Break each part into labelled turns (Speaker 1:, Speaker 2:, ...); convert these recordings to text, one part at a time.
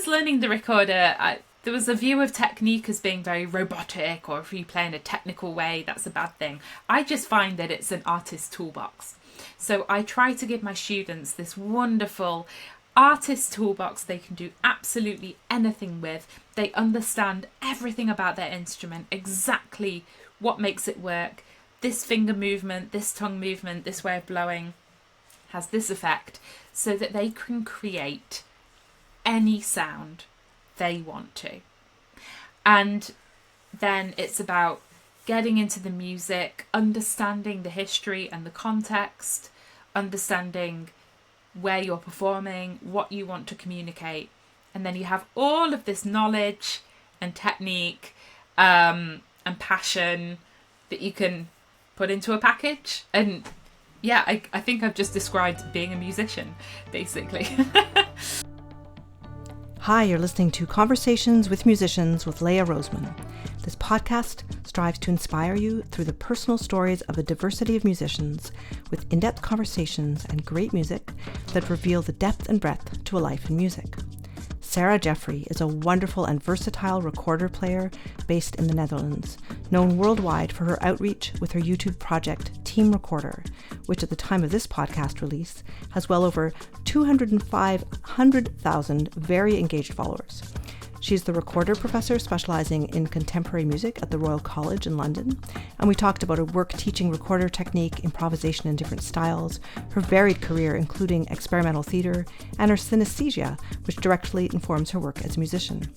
Speaker 1: was learning the recorder, there was a view of technique as being very robotic, or if you play in a technical way, that's a bad thing. I just find that it's an artist's toolbox. So I try to give my students this wonderful artist toolbox they can do absolutely anything with. They understand everything about their instrument, exactly what makes it work. This finger movement, this tongue movement, this way of blowing has this effect, so that they can create any sound they want to. And then it's about getting into the music, understanding the history and the context, understanding where you're performing, what you want to communicate. And then you have all of this knowledge and technique and passion that you can put into a package. And yeah, I think I've just described being a musician, basically.
Speaker 2: Hi, you're listening to Conversations with Musicians with Leah Roseman. This podcast strives to inspire you through the personal stories of a diversity of musicians with in-depth conversations and great music that reveal the depth and breadth to a life in music. Sarah Jeffery is a wonderful and versatile recorder player based in the Netherlands, known worldwide for her outreach with her YouTube project Team Recorder, which at the time of this podcast release has well over 205,000 very engaged followers. She's the recorder professor specializing in contemporary music at the Royal College in London, and we talked about her work teaching recorder technique, improvisation in different styles, her varied career including experimental theatre, and her synesthesia, which directly informs her work as a musician.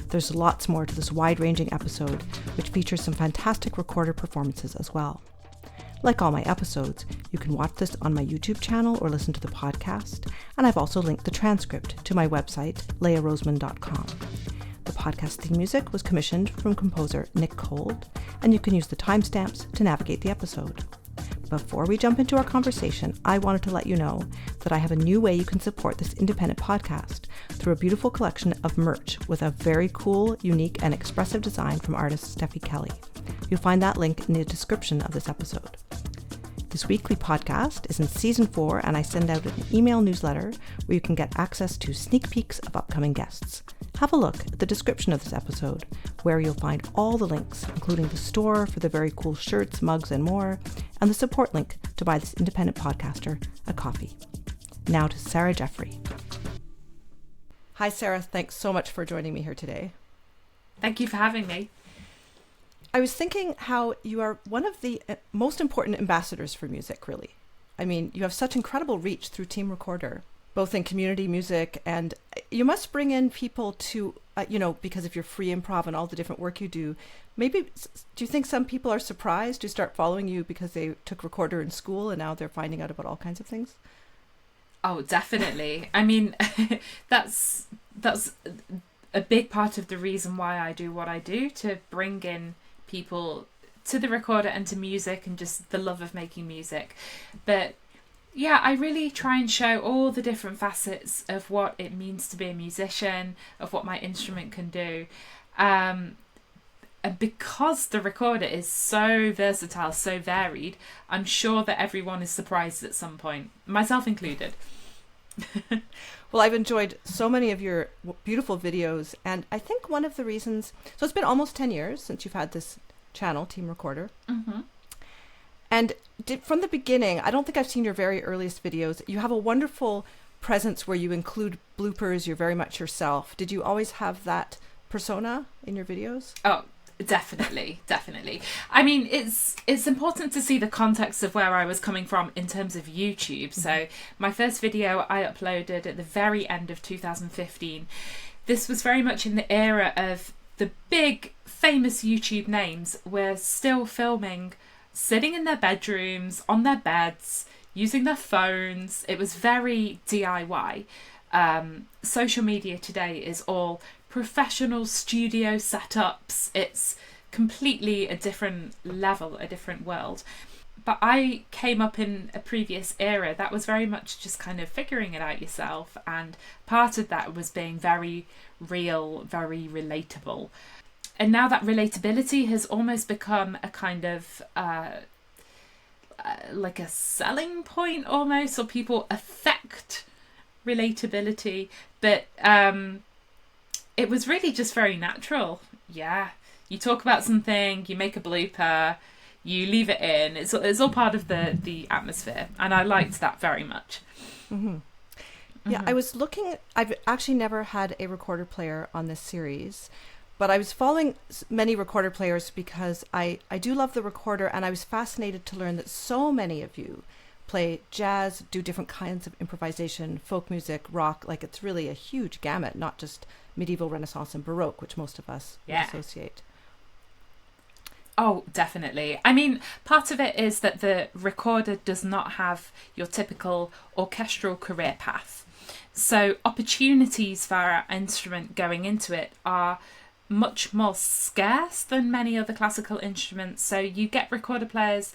Speaker 2: There's lots more to this wide-ranging episode, which features some fantastic recorder performances as well. Like all my episodes, you can watch this on my YouTube channel or listen to the podcast, and I've also linked the transcript to my website, leahroseman.com. The podcast theme music was commissioned from composer Nick Cold, and you can use the timestamps to navigate the episode. Before we jump into our conversation, I wanted to let you know that I have a new way you can support this independent podcast through a beautiful collection of merch with a very cool, unique, and expressive design from artist Steffi Kelly. You'll find that link in the description of this episode. This weekly podcast is in season 4, and I send out an email newsletter where you can get access to sneak peeks of upcoming guests. Have a look at the description of this episode, where you'll find all the links, including the store for the very cool shirts, mugs, and more, and the support link to buy this independent podcaster a coffee. Now to Sarah Jeffery. Hi, Sarah. Thanks so much for joining me here today.
Speaker 1: Thank you for having me.
Speaker 2: I was thinking how you are one of the most important ambassadors for music, really. I mean, you have such incredible reach through Team Recorder, both in community music, and you must bring in people to, because of your free improv and all the different work you do. Maybe, do you think some people are surprised to start following you because they took recorder in school and now they're finding out about all kinds of things?
Speaker 1: Oh, definitely. I mean, that's a big part of the reason why I do what I do, to bring in people to the recorder and to music and just the love of making music. But yeah, I really try and show all the different facets of what it means to be a musician, of what my instrument can do. And because the recorder is so versatile, so varied, I'm sure that everyone is surprised at some point, myself included.
Speaker 2: Well, I've enjoyed so many of your beautiful videos, and I think one of the reasons, so it's been almost 10 years since you've had this channel, Team Recorder. Mm-hmm. And from the beginning, I don't think I've seen your very earliest videos. You have a wonderful presence where you include bloopers. You're very much yourself. Did you always have that persona in your videos?
Speaker 1: Oh, definitely. I mean, it's important to see the context of where I was coming from in terms of YouTube. Mm-hmm. So my first video I uploaded at the very end of 2015. This was very much in the era of the big famous YouTube names were still filming sitting in their bedrooms, on their beds, using their phones. It was very DIY. Social media today is all professional studio setups. It's completely a different level, a different world. But I came up in a previous era that was very much just kind of figuring it out yourself, and part of that was being very real, very relatable. And now that relatability has almost become a kind of like a selling point almost, or people affect relatability. But it was really just very natural. Yeah. You talk about something, you make a blooper, you leave it in. It's all part of the atmosphere. And I liked that very much.
Speaker 2: Mm-hmm. Yeah, I was looking, I've actually never had a recorder player on this series, but I was following many recorder players because I do love the recorder, and I was fascinated to learn that so many of you play jazz, do different kinds of improvisation, folk music, rock. Like, it's really a huge gamut, not just medieval, Renaissance, and Baroque, which most of us associate.
Speaker 1: Oh, definitely. I mean, part of it is that the recorder does not have your typical orchestral career path. So opportunities for our instrument going into it are much more scarce than many other classical instruments. So you get recorder players,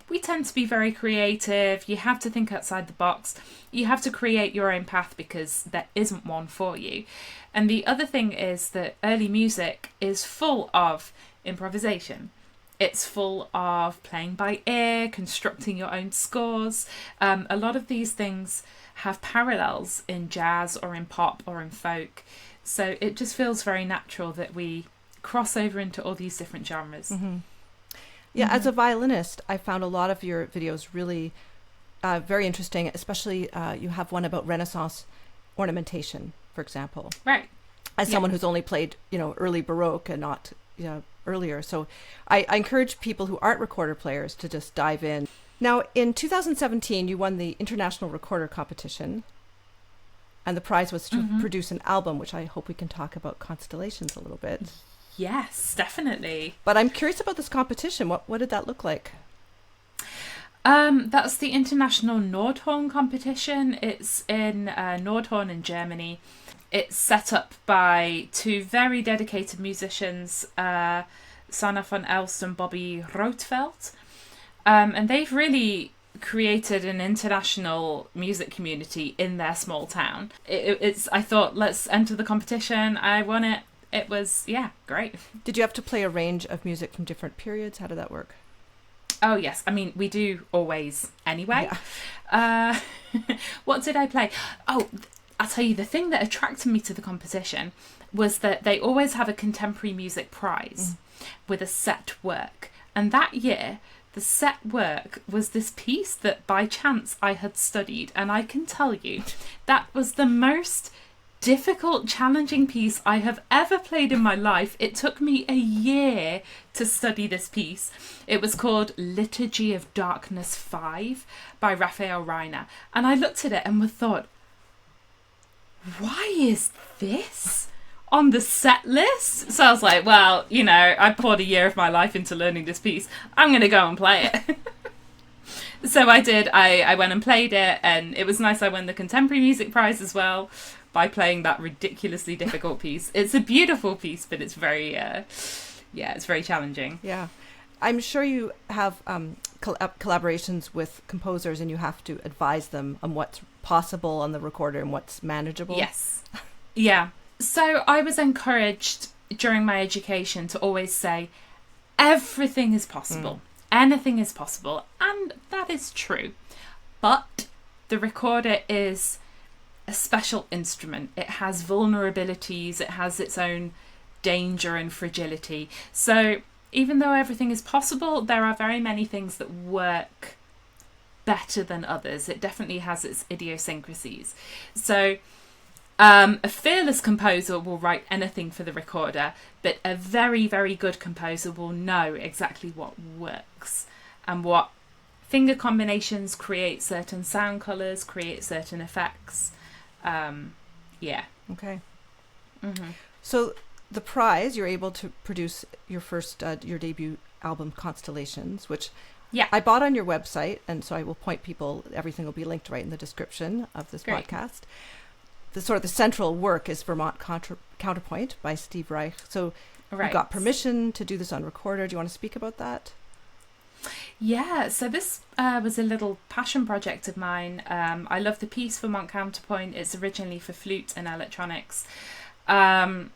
Speaker 1: we tend to be very creative. You have to think outside the box. You have to create your own path because there isn't one for you. And the other thing is that early music is full of improvisation. It's full of playing by ear, constructing your own scores. A lot of these things have parallels in jazz or in pop or in folk. So it just feels very natural that we cross over into all these different genres.
Speaker 2: Mm-hmm. Yeah, as a violinist, I found a lot of your videos really very interesting, especially you have one about Renaissance ornamentation, for example.
Speaker 1: Right.
Speaker 2: As someone who's only played, early Baroque and not earlier. So I encourage people who aren't recorder players to just dive in. Now, in 2017, you won the International Recorder Competition, and the prize was to produce an album, which I hope we can talk about Constellations a little bit.
Speaker 1: Yes, definitely.
Speaker 2: But I'm curious about this competition. What did that look like?
Speaker 1: That's the International Nordhorn Competition. It's in Nordhorn in Germany. It's set up by two very dedicated musicians, Sanna von Elst and Bobby Rothfeld. And they've really created an international music community in their small town. I thought, let's enter the competition. I won it. It was, great.
Speaker 2: Did you have to play a range of music from different periods? How did that work?
Speaker 1: Oh, yes. I mean, we do always anyway. Yeah. What did I play? Oh, I'll tell you, the thing that attracted me to the competition was that they always have a contemporary music prize with a set work. And that year, the set work was this piece that by chance I had studied. And I can tell you, that was the most difficult, challenging piece I have ever played in my life. It took me a year to study this piece. It was called Liturgy of Darkness 5 by Raphael Reiner. And I looked at it and thought, why is this on the set list? So I was like, well, I poured a year of my life into learning this piece. I'm going to go and play it. So I did. I went and played it, and it was nice. I won the Contemporary Music Prize as well by playing that ridiculously difficult piece. It's a beautiful piece, but it's very, it's very challenging.
Speaker 2: Yeah. I'm sure you have collaborations with composers, and you have to advise them on what's possible on the recorder and what's manageable.
Speaker 1: Yes. Yeah. So I was encouraged during my education to always say, everything is possible. Anything is possible. And that is true. But the recorder is a special instrument. It has vulnerabilities. It has its own danger and fragility. So even though everything is possible, there are very many things that work better than others. It definitely has its idiosyncrasies. So a fearless composer will write anything for the recorder, but a very, very good composer will know exactly what works and what finger combinations create certain sound colours, create certain effects.
Speaker 2: Okay. So the prize, you're able to produce your first, your debut album, Constellations, which I bought on your website, and so I will point people, everything will be linked right in the description of this podcast. The central work is Vermont Counterpoint by Steve Reich. So you got permission to do this on recorder. Do you want to speak about that?
Speaker 1: Yeah, so this was a little passion project of mine. I love the piece Vermont Counterpoint. It's originally for flute and electronics. And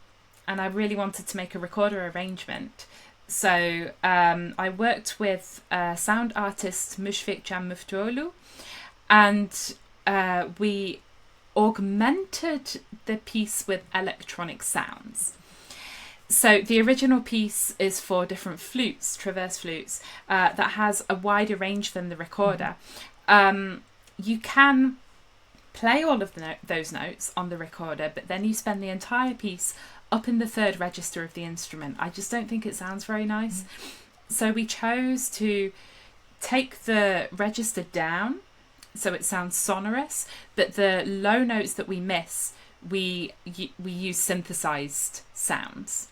Speaker 1: I really wanted to make a recorder arrangement. So I worked with sound artist Mushfiq Can Muftuolu, and we augmented the piece with electronic sounds. So the original piece is for different flutes, traverse flutes, that has a wider range than the recorder. You can play all of those notes on the recorder, but then you spend the entire piece up in the third register of the instrument. I just don't think it sounds very nice. So we chose to take the register down so it sounds sonorous, but the low notes that we miss, we use synthesized sounds.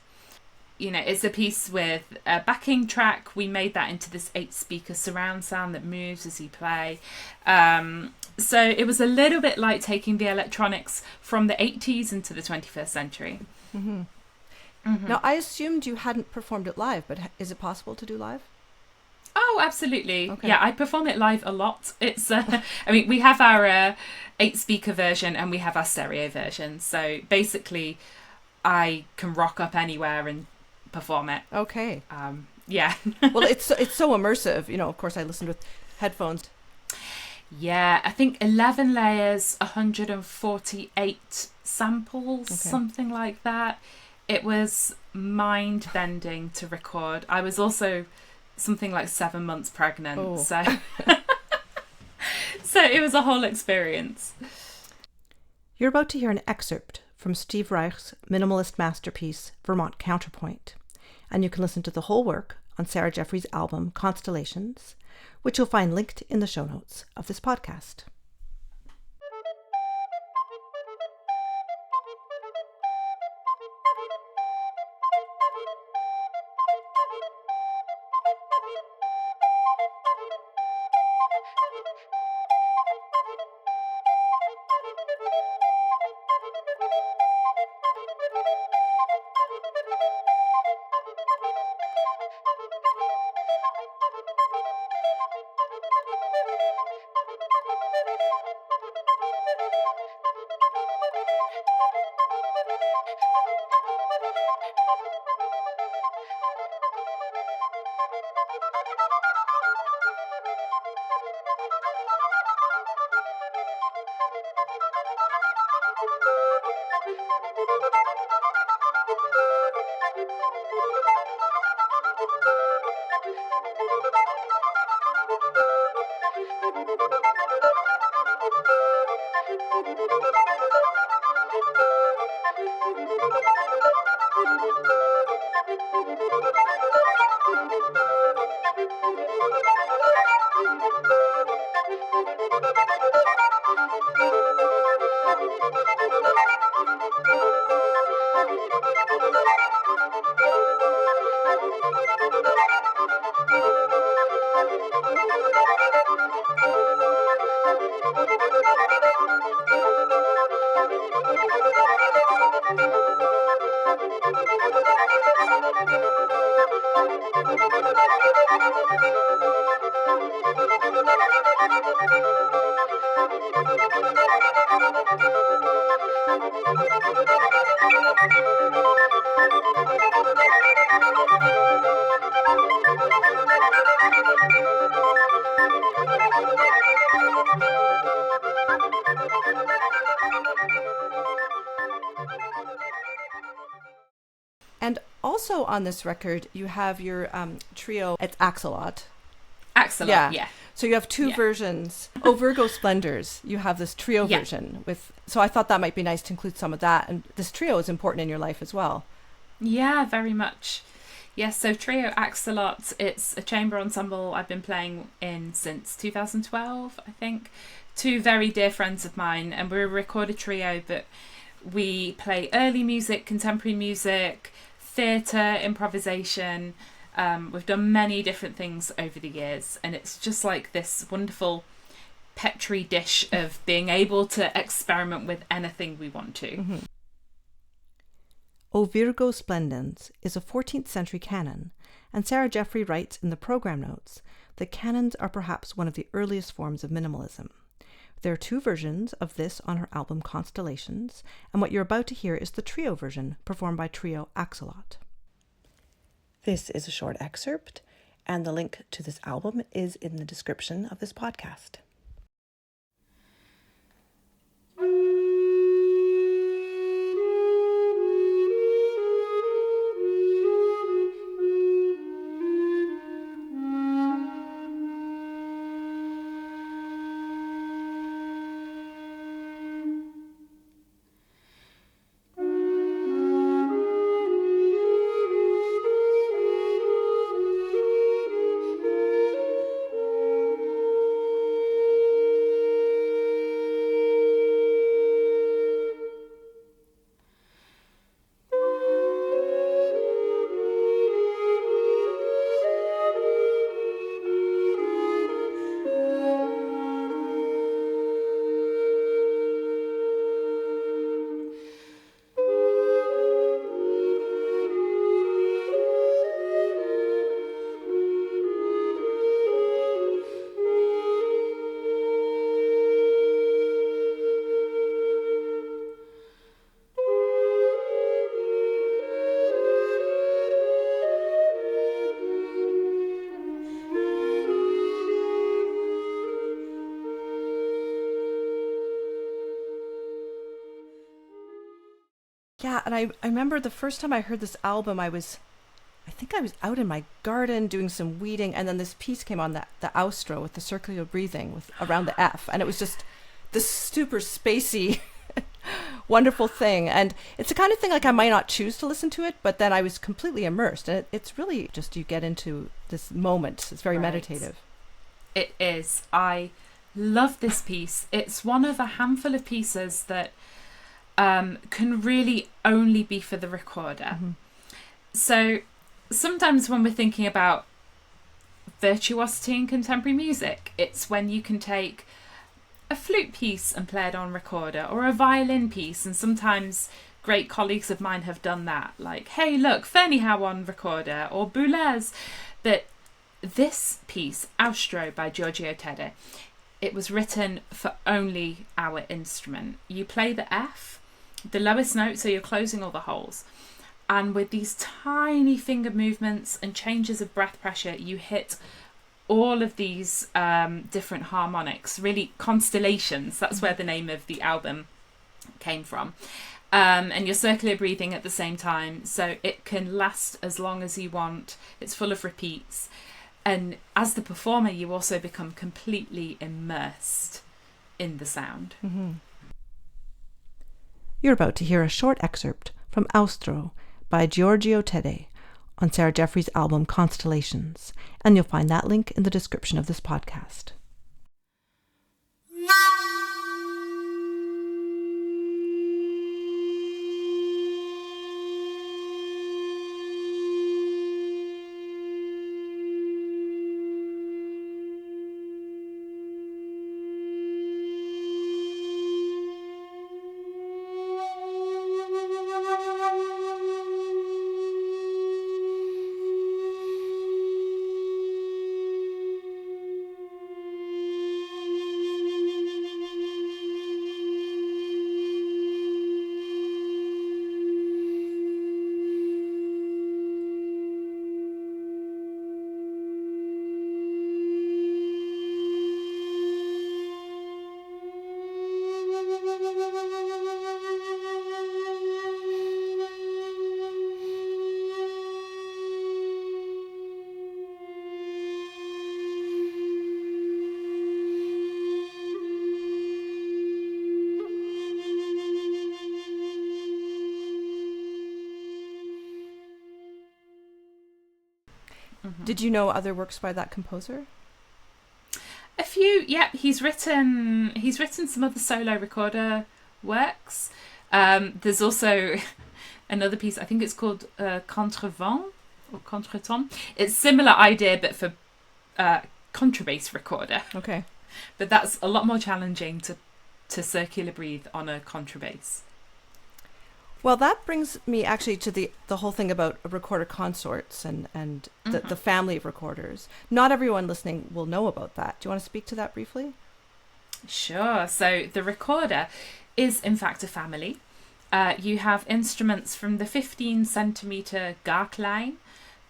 Speaker 1: You know, it's a piece with a backing track. We made that into this 8-speaker surround sound that moves as you play. So it was a little bit like taking the electronics from the 80s into the 21st century.
Speaker 2: Now, I assumed you hadn't performed it live, but is it possible to do live?
Speaker 1: Oh, absolutely.
Speaker 2: Okay.
Speaker 1: Yeah, I perform it live a lot. It's, I mean, we have our 8-speaker version and we have our stereo version. So basically, I can rock up anywhere and perform it.
Speaker 2: Okay.
Speaker 1: Yeah.
Speaker 2: Well, it's so immersive. You know, of course, I listened with headphones.
Speaker 1: Yeah, I think 11 layers, 148 samples, something like that. It was mind-bending to record. I was also something like 7 months pregnant, so it was a whole experience.
Speaker 2: You're about to hear an excerpt from Steve Reich's minimalist masterpiece, Vermont Counterpoint, and you can listen to the whole work on Sarah Jeffery's album, Constellations, which you'll find linked in the show notes of this podcast. And also on this record, you have your trio. It's axoLot.
Speaker 1: axoLot, yeah.
Speaker 2: So you have two versions. Oh, Virgo Splendors. You have this trio version with. So I thought that might be nice to include some of that. And this trio is important in your life as well.
Speaker 1: Yeah, very much. Yes, so trio axoLot. It's a chamber ensemble I've been playing in since 2012, I think. Two very dear friends of mine, and we're a recorded trio, but we play early music, contemporary music, theatre, improvisation. We've done many different things over the years, and it's just like this wonderful petri dish of being able to experiment with anything we want to.
Speaker 2: Mm-hmm. O Virgo Splendens is a 14th century canon, and Sarah Jeffery writes in the program notes that canons are perhaps one of the earliest forms of minimalism. There are two versions of this on her album Constellations, and what you're about to hear is the trio version performed by trio axoLot. This is a short excerpt, and the link to this album is in the description of this podcast. Yeah, and I remember the first time I heard this album, I think I was out in my garden doing some weeding, and then this piece came on, the Austro with the circular breathing with around the F, and it was just this super spacey, wonderful thing. And it's the kind of thing like I might not choose to listen to it, but then I was completely immersed, and it's really just you get into this moment. It's very meditative.
Speaker 1: It is. I love this piece. It's one of a handful of pieces that can really only be for the recorder.
Speaker 2: Mm-hmm.
Speaker 1: So sometimes when we're thinking about virtuosity in contemporary music, it's when you can take a flute piece and play it on recorder, or a violin piece, and sometimes great colleagues of mine have done that, like, hey look, Fernie Howe on recorder, or Boulez. But this piece, Austro by Giorgio Tedde, it was written for only our instrument. You play the F, the lowest note, so you're closing all the holes. And with these tiny finger movements and changes of breath pressure, you hit all of these different harmonics, really constellations. That's where the name of the album came from. And you're circular breathing at the same time, so it can last as long as you want. It's full of repeats. And as the performer, you also become completely immersed in the sound.
Speaker 2: Mm-hmm. You're about to hear a short excerpt from Austro by Giorgio Tedde on Sarah Jeffrey's album Constellations, and you'll find that link in the description of this podcast. Mm-hmm. Did you know other works by that composer?
Speaker 1: A few, yeah. He's written some other solo recorder works. There's also another piece, I think it's called Contrevent or Contretemps. It's similar idea, but for contrabass recorder.
Speaker 2: Okay.
Speaker 1: But that's a lot more challenging to circular breathe on a contrabass. Well,
Speaker 2: that brings me actually to the whole thing about recorder consorts and the family of recorders. Not everyone listening will know about that. Do you want to speak to that briefly?
Speaker 1: Sure. So the recorder is in fact a family. You have instruments from the 15 centimeter Garklein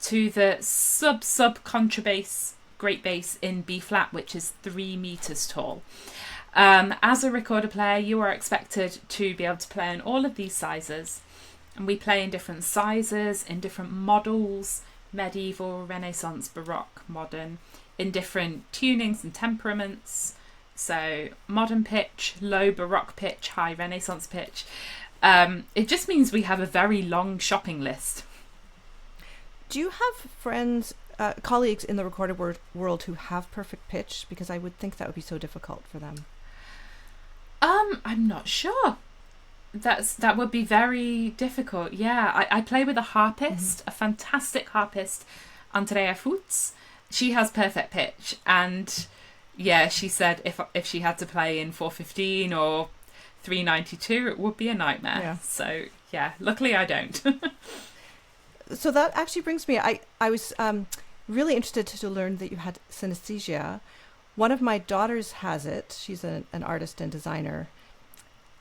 Speaker 1: to the sub contrabass great bass in B flat, which is 3 meters tall. As a recorder player, you are expected to be able to play in all of these sizes, and we play in different sizes, in different models, medieval, Renaissance, Baroque, modern, in different tunings and temperaments. So modern pitch, low Baroque pitch, high Renaissance pitch. It just means we have a very long shopping list.
Speaker 2: Do you have friends, colleagues in the recorder world who have perfect pitch? Because I would think that would be so difficult for them.
Speaker 1: I'm not sure. That would be very difficult. Yeah, I play with a harpist, a fantastic harpist, Andrea Futz. She has perfect pitch, and yeah, she said if she had to play in 415 or 392, it would be a nightmare. Yeah. So yeah, luckily I don't.
Speaker 2: So that actually brings me, I was really interested to learn that you had synesthesia. One of my daughters has it. She's an artist and designer,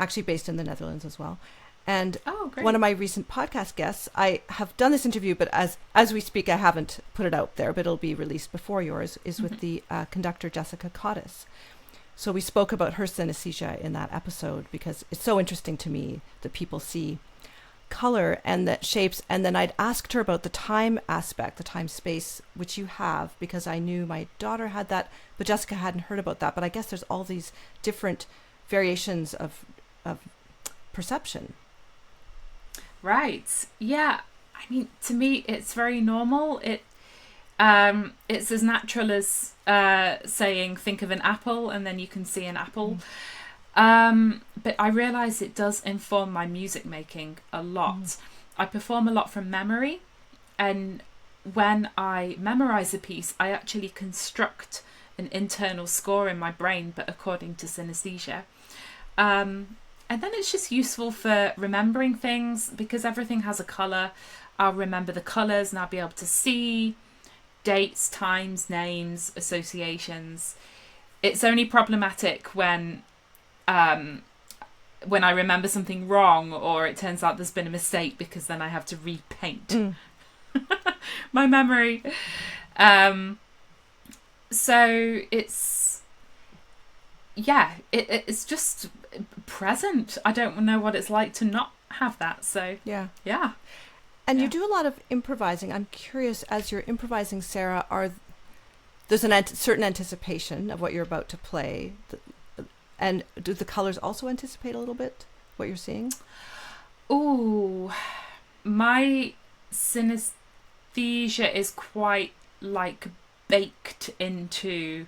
Speaker 2: actually based in the Netherlands as well. And one of my recent podcast guests, I have done this interview, but as we speak, I haven't put it out there, but it'll be released before yours, is with the conductor Jessica Cottis. So we spoke about her synesthesia in that episode because it's so interesting to me that people see color and the shapes, and then I'd asked her about the time aspect, the time space, which you have, because I knew my daughter had that, but Jessica hadn't heard about that. But I guess there's all these different variations of perception.
Speaker 1: Right. Yeah. I mean, to me, it's very normal. It's as natural as saying, think of an apple, and then you can see an apple. But I realise it does inform my music making a lot. I perform a lot from memory, and when I memorise a piece, I actually construct an internal score in my brain, but according to synesthesia. And then it's just useful for remembering things, because everything has a colour. I'll remember the colours and I'll be able to see dates, times, names, associations. It's only problematic when I remember something wrong, or it turns out there's been a mistake, because then I have to repaint my memory. So it's just present. I don't know what it's like to not have that. So yeah.
Speaker 2: And you do a lot of improvising. I'm curious, as you're improvising, Sarah, there's a certain anticipation of what you're about to play. And do the colors also anticipate a little bit what you're seeing?
Speaker 1: Ooh, my synesthesia is quite like baked into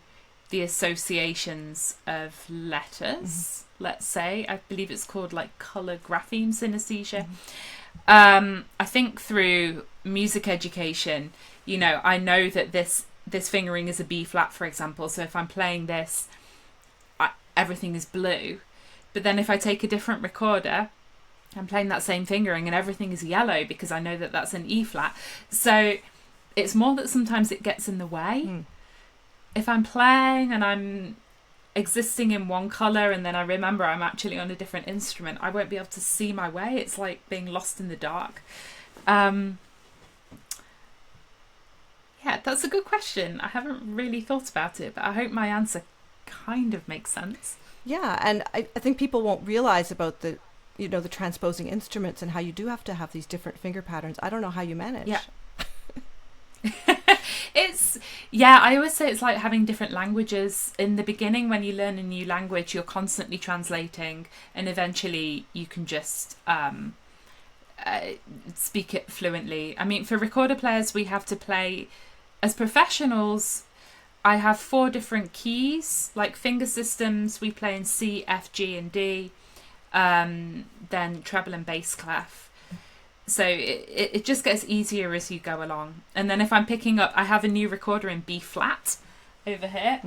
Speaker 1: the associations of letters, let's say. I believe it's called like colour grapheme synesthesia. I think through music education, I know that this fingering is a B flat, for example. So if I'm playing this, everything is blue. But then if I take a different recorder, I'm playing that same fingering and everything is yellow, because I know that that's an E flat. So it's more that sometimes it gets in the way. If I'm playing and I'm existing in one colour and then I remember I'm actually on a different instrument, I won't be able to see my way. It's like being lost in the dark. Yeah, that's a good question. I haven't really thought about it, but I hope my answer kind of makes sense.
Speaker 2: Yeah, and I think people won't realize about the transposing instruments and how you do have to have these different finger patterns. I don't know how you manage.
Speaker 1: Yeah. I always say it's like having different languages. In the beginning, when you learn a new language, you're constantly translating, and eventually you can just speak it fluently. I mean, for recorder players, we have to play as professionals. I have 4 different keys, like finger systems. We play in C, F, G, and D, then treble and bass clef. So it just gets easier as you go along. And then if I'm picking up, I have a new recorder in B flat over here.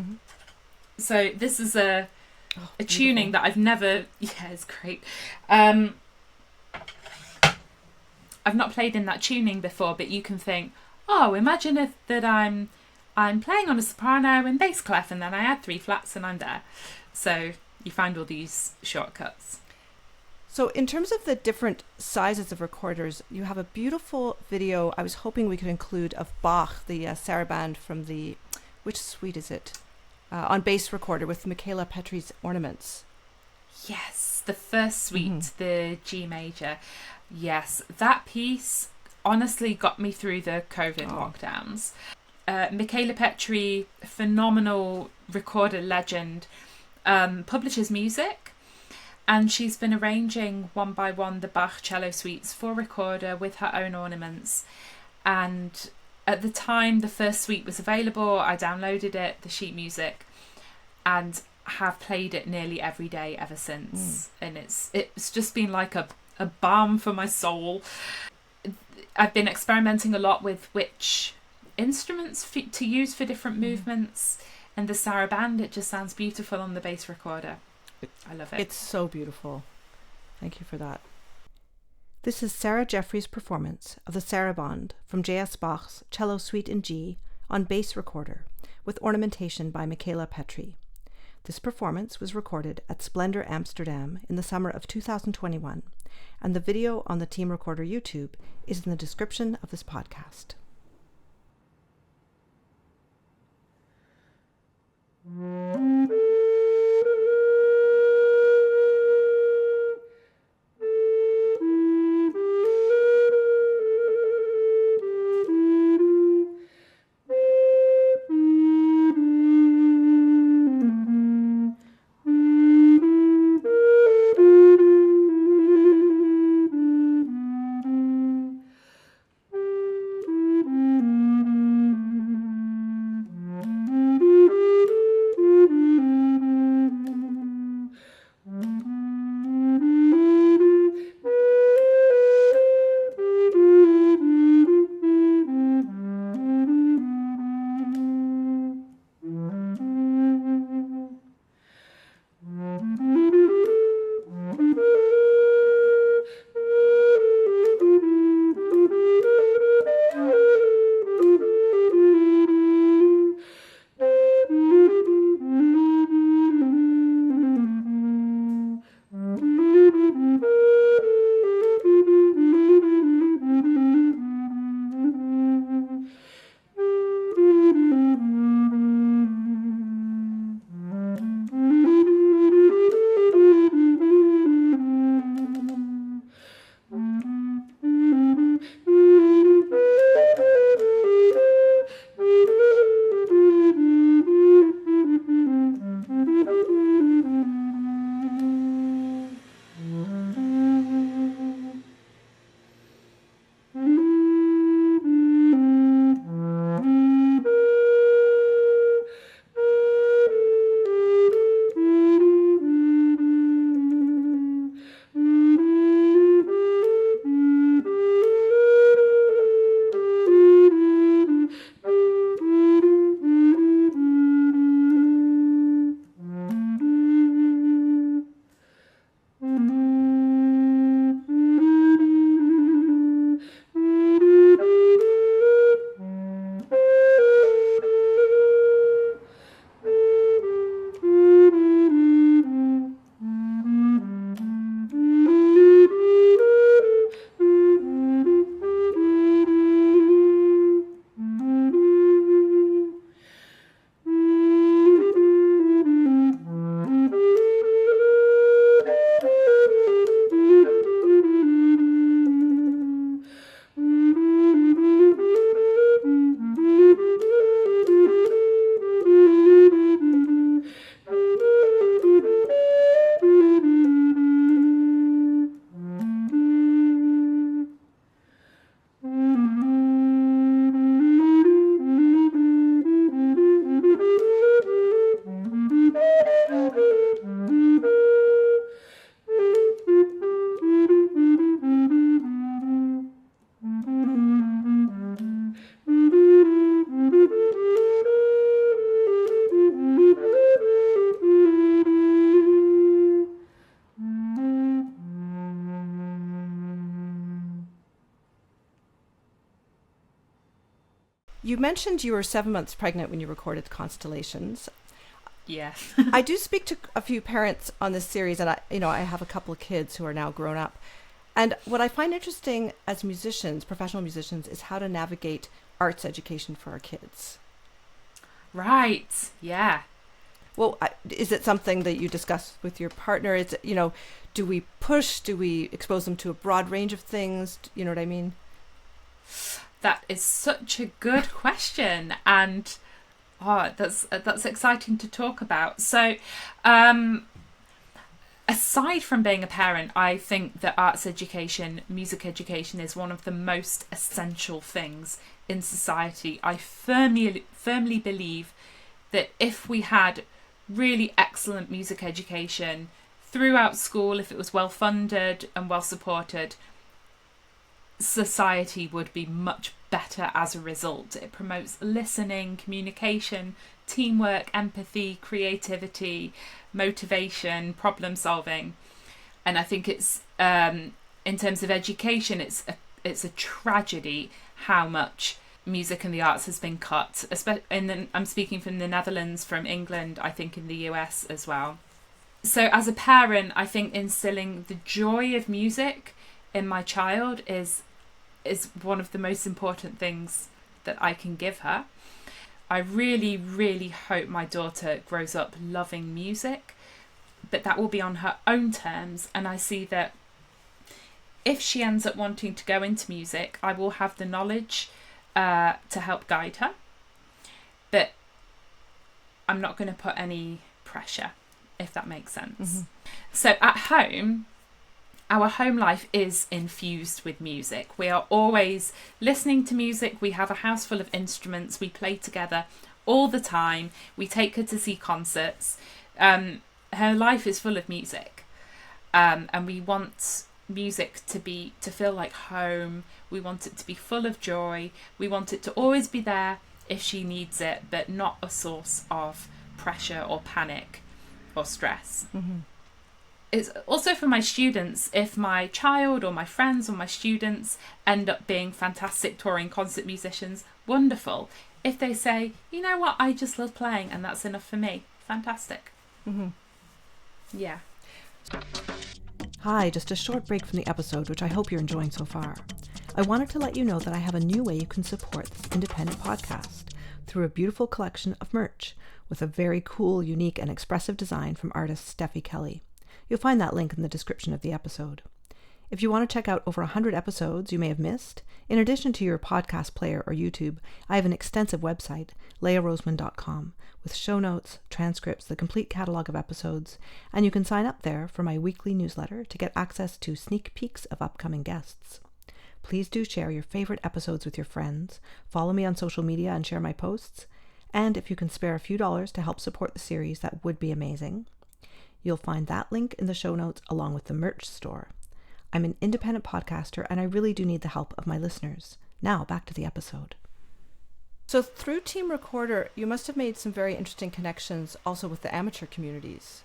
Speaker 1: So this is a tuning that I've never... Yeah, it's great. I've not played in that tuning before, but you can think, imagine if that I'm playing on a soprano and bass clef, and then I add 3 flats and I'm there. So you find all these shortcuts.
Speaker 2: So in terms of the different sizes of recorders, you have a beautiful video I was hoping we could include of Bach, the Sarabande from which suite is it? On bass recorder with Michaela Petri's ornaments.
Speaker 1: Yes, the first suite, the G major. Yes, that piece honestly got me through the COVID lockdowns. Michaela Petri, phenomenal recorder legend, publishes music, and she's been arranging one by one the Bach cello suites for recorder with her own ornaments. And at the time the first suite was available, I downloaded it, the sheet music, and have played it nearly every day ever since. And it's just been like a balm for my soul. I've been experimenting a lot with which instruments to use for different movements, and the Sarabande, it just sounds beautiful on the bass recorder. I love it.
Speaker 2: It's so beautiful. Thank you for that. This is Sarah Jeffrey's performance of the Sarabande from J.S. Bach's Cello Suite in G on bass recorder with ornamentation by Michaela Petri. This performance was recorded at SoundLAB Amsterdam in the summer of 2021, and the video on the Team Recorder YouTube is in the description of this podcast. You mentioned you were 7 months pregnant when you recorded Constellations.
Speaker 1: Yeah.
Speaker 2: I do speak to a few parents on this series, and I have a couple of kids who are now grown up. And what I find interesting as musicians, professional musicians, is how to navigate arts education for our kids.
Speaker 1: Right. Yeah.
Speaker 2: Well, is it something that you discuss with your partner? Is it, do we push? Do we expose them to a broad range of things? You know what I mean?
Speaker 1: That is such a good question, and that's exciting to talk about. So, aside from being a parent, I think that arts education, music education, is one of the most essential things in society. I firmly believe that if we had really excellent music education throughout school, if it was well funded and well supported, society would be much better as a result. It promotes listening, communication, teamwork, empathy, creativity, motivation, problem solving. And I think it's in terms of education, it's a tragedy how much music and the arts has been cut. I'm speaking from the Netherlands, from England, I think in the US as well. So as a parent, I think instilling the joy of music in my child is one of the most important things that I can give her. I really, really hope my daughter grows up loving music, but that will be on her own terms. And I see that if she ends up wanting to go into music, I will have the knowledge to help guide her. But I'm not going to put any pressure, if that makes sense. Mm-hmm. So at home, our home life is infused with music. We are always listening to music. We have a house full of instruments. We play together all the time. We take her to see concerts. Her life is full of music. And we want music to feel like home. We want it to be full of joy. We want it to always be there if she needs it, but not a source of pressure or panic or stress. Mm-hmm. It's also for my students. If my child or my friends or my students end up being fantastic touring concert musicians, wonderful. If they say, you know what, I just love playing and that's enough for me, fantastic. Mm-hmm. Yeah.
Speaker 2: Hi, just a short break from the episode, which I hope you're enjoying so far. I wanted to let you know that I have a new way you can support this independent podcast through a beautiful collection of merch with a very cool, unique, and expressive design from artist Steffi Kelly. You'll find that link in the description of the episode. If you want to check out over 100 episodes you may have missed, in addition to your podcast player or YouTube, I have an extensive website, leahroseman.com, with show notes, transcripts, the complete catalog of episodes, and you can sign up there for my weekly newsletter to get access to sneak peeks of upcoming guests. Please do share your favorite episodes with your friends, follow me on social media and share my posts, and if you can spare a few dollars to help support the series, that would be amazing. You'll find that link in the show notes along with the merch store. I'm an independent podcaster and I really do need the help of my listeners. Now back to the episode. So through Team Recorder, you must have made some very interesting connections also with the amateur communities.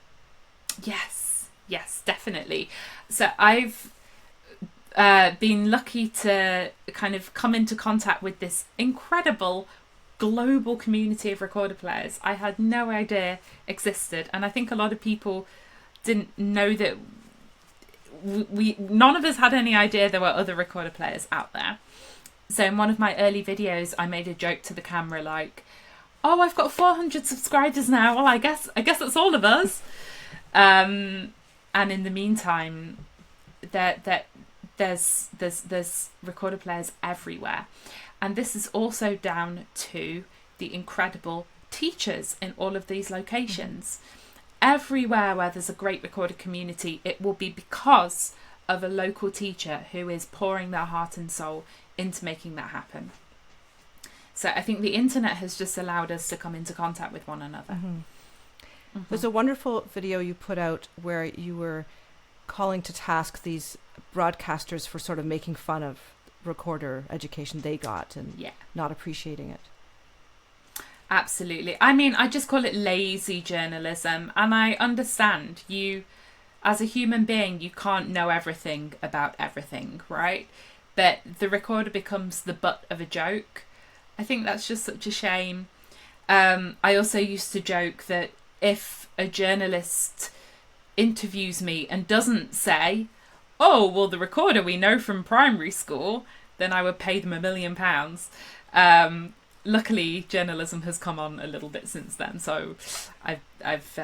Speaker 1: Yes, definitely. So I've been lucky to kind of come into contact with this incredible global community of recorder players I had no idea existed, and I think a lot of people didn't know that none of us had any idea there were other recorder players out there. So in one of my early videos I made a joke to the camera like, oh, I've got 400 subscribers now, well I guess that's all of us. And in the meantime there's recorder players everywhere. And this is also down to the incredible teachers in all of these locations. Everywhere where there's a great recorder community, it will be because of a local teacher who is pouring their heart and soul into making that happen. So I think the internet has just allowed us to come into contact with one another. Mm-hmm. Mm-hmm.
Speaker 2: There's a wonderful video you put out where you were calling to task these broadcasters for sort of making fun of recorder education they got and not appreciating it.
Speaker 1: Absolutely. I mean, I just call it lazy journalism, and I understand you as a human being, you can't know everything about everything, right? But the recorder becomes the butt of a joke. I think that's just such a shame. I also used to joke that if a journalist interviews me and doesn't say, oh, well, the recorder we know from primary school, then I would pay them £1 million. Luckily, journalism has come on a little bit since then, so I've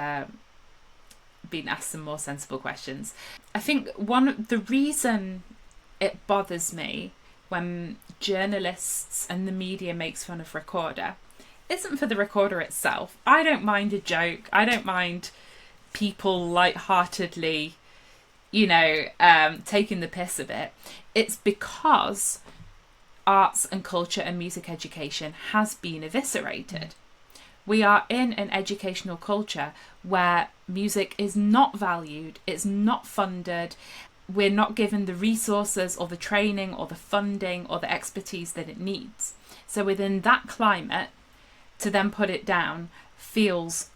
Speaker 1: been asked some more sensible questions. I think the reason it bothers me when journalists and the media makes fun of recorder isn't for the recorder itself. I don't mind a joke. I don't mind people lightheartedly, taking the piss a bit. It's because arts and culture and music education has been eviscerated. We are in an educational culture where music is not valued, it's not funded, we're not given the resources or the training or the funding or the expertise that it needs. So within that climate, to then put it down feels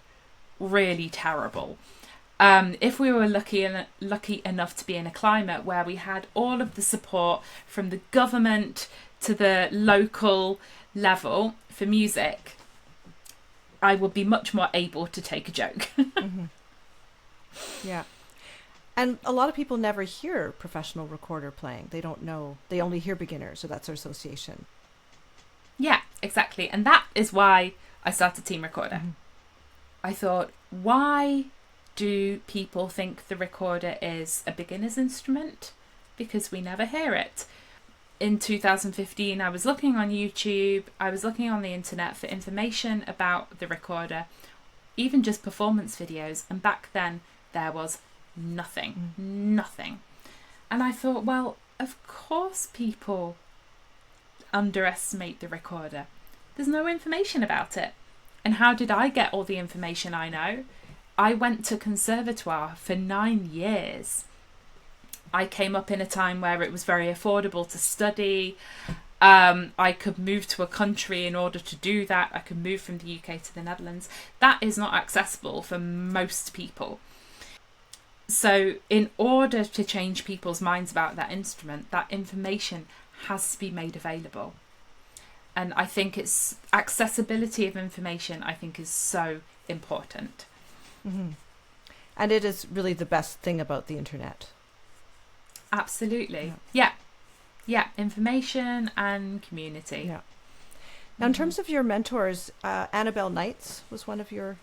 Speaker 1: really terrible. If we were lucky enough to be in a climate where we had all of the support from the government to the local level for music, I would be much more able to take a joke.
Speaker 2: Mm-hmm. Yeah. And a lot of people never hear professional recorder playing. They don't know. They only hear beginners, so that's their association.
Speaker 1: Yeah, exactly. And that is why I started Team Recorder.
Speaker 2: Mm-hmm.
Speaker 1: I thought, why do people think the recorder is a beginner's instrument? Because we never hear it. In 2015, I was looking on YouTube, I was looking on the internet for information about the recorder, even just performance videos. And back then, there was nothing. And I thought, well, of course people underestimate the recorder. There's no information about it. And how did I get all the information I know? I went to conservatoire for 9 years. I came up in a time where it was very affordable to study. I could move to a country in order to do that. I could move from the UK to the Netherlands. That is not accessible for most people. So in order to change people's minds about that instrument, that information has to be made available. And I think it's accessibility of information, I think, is so important.
Speaker 2: Mm-hmm. And it is really the best thing about the internet.
Speaker 1: Absolutely. Yeah. Information and community.
Speaker 2: Yeah. Now, in terms of your mentors, Annabelle Knights was one of your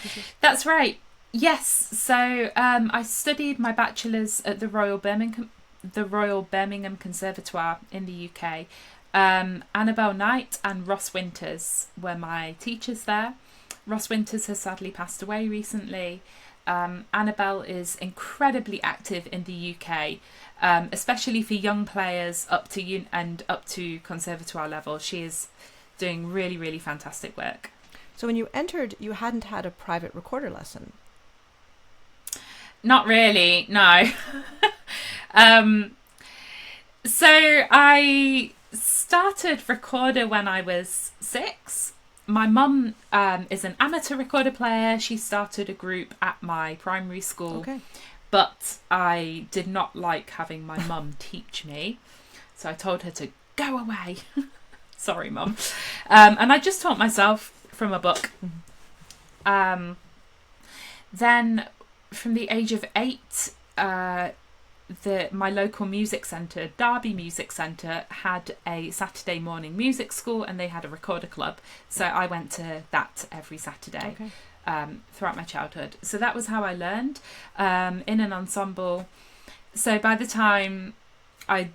Speaker 2: teachers?
Speaker 1: That's right. Yes. So I studied my bachelor's at the Royal Birmingham Conservatoire in the UK. Annabelle Knight and Ross Winters were my teachers there. Ross Winters has sadly passed away recently. Annabelle is incredibly active in the UK, especially for young players up to conservatoire level. She is doing really, really fantastic work.
Speaker 2: So when you entered, you hadn't had a private recorder lesson?
Speaker 1: Not really, no. So I started recorder when I was 6. My mum is an amateur recorder player. She started a group at my primary school.
Speaker 2: Okay.
Speaker 1: But I did not like having my mum teach me. So I told her to go away. Sorry, Mum. And I just taught myself from a book.
Speaker 2: Mm-hmm.
Speaker 1: Then from the age of 8, my local music centre, Derby Music Centre, had a Saturday morning music school, and they had a recorder club. So I went to that every Saturday.
Speaker 2: Okay.
Speaker 1: Throughout my childhood. So that was how I learned in an ensemble. So by the time I'd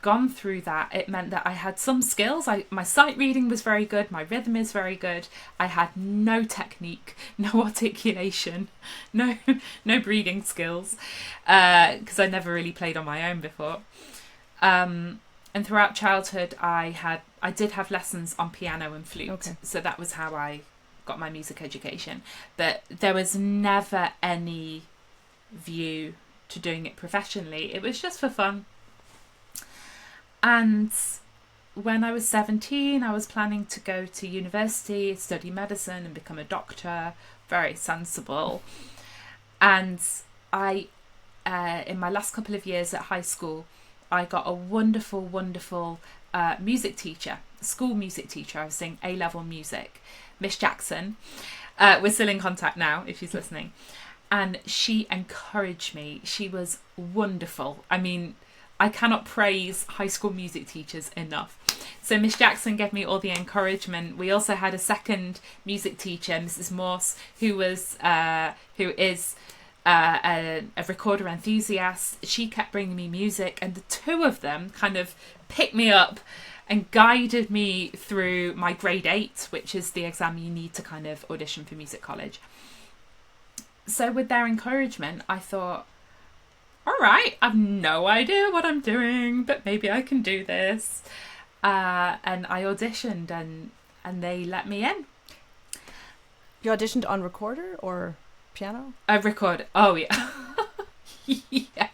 Speaker 1: gone through that, it meant that I had some skills. My sight reading was very good. My rhythm is very good. I had no technique, no articulation, no breathing skills, because I never really played on my own before. And throughout childhood, I did have lessons on piano and flute.
Speaker 2: Okay.
Speaker 1: So that was how I got my music education. But there was never any view to doing it professionally. It was just for fun. And when I was 17, I was planning to go to university, study medicine and become a doctor. Very sensible. And I, in my last couple of years at high school, I got a wonderful, wonderful music teacher, school music teacher. I was singing A-level music, Miss Jackson. We're still in contact now, if she's listening. And she encouraged me. She was wonderful. I mean, I cannot praise high school music teachers enough. So Miss Jackson gave me all the encouragement. We also had a second music teacher, Mrs. Morse, who is a recorder enthusiast. She kept bringing me music, and the two of them kind of picked me up and guided me through my grade 8, which is the exam you need to kind of audition for music college. So with their encouragement, I thought, all right, I've no idea what I'm doing, but maybe I can do this. And I auditioned, and they let me in.
Speaker 2: You auditioned on recorder or piano?
Speaker 1: I record. Oh, yeah. Yeah.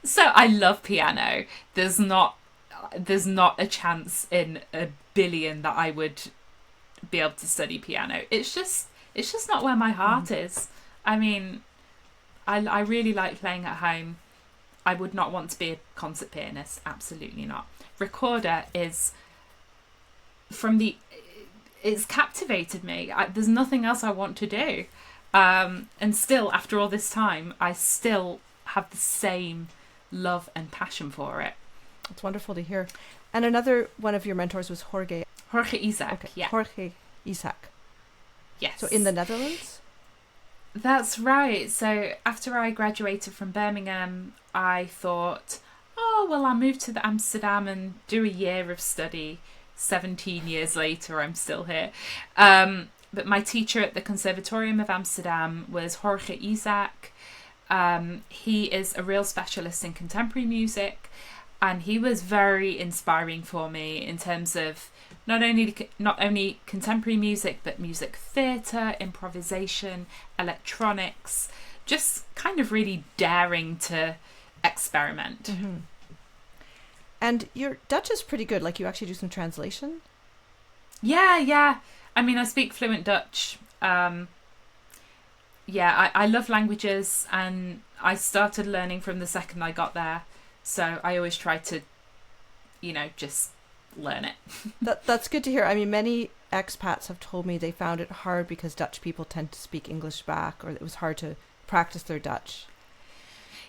Speaker 1: So I love piano. There's not a chance in a billion that I would be able to study piano. It's just not where my heart is. I mean, I really like playing at home. I would not want to be a concert pianist. Absolutely not. Recorder is it's captivated me. There's nothing else I want to do. And still, after all this time, I still have the same love and passion for it.
Speaker 2: It's wonderful to hear. And another one of your mentors was Jorge
Speaker 1: Isaac.
Speaker 2: Okay.
Speaker 1: Yeah.
Speaker 2: Jorge Isaac.
Speaker 1: Yes.
Speaker 2: So in the Netherlands?
Speaker 1: That's right. So after I graduated from Birmingham, I thought, oh, well, I'll move to Amsterdam and do a year of study. 17 years later, I'm still here. But my teacher at the Conservatorium of Amsterdam was Jorge Isaac. He is a real specialist in contemporary music, and he was very inspiring for me in terms of not only contemporary music, but music theatre, improvisation, electronics, just kind of really daring to experiment.
Speaker 2: Mm-hmm. And your Dutch is pretty good, like you actually do some translation?
Speaker 1: Yeah. I mean, I speak fluent Dutch. I love languages, and I started learning from the second I got there. So I always try to, just learn it.
Speaker 2: That's good to hear. I mean, many expats have told me they found it hard because Dutch people tend to speak English back, or it was hard to practice their Dutch.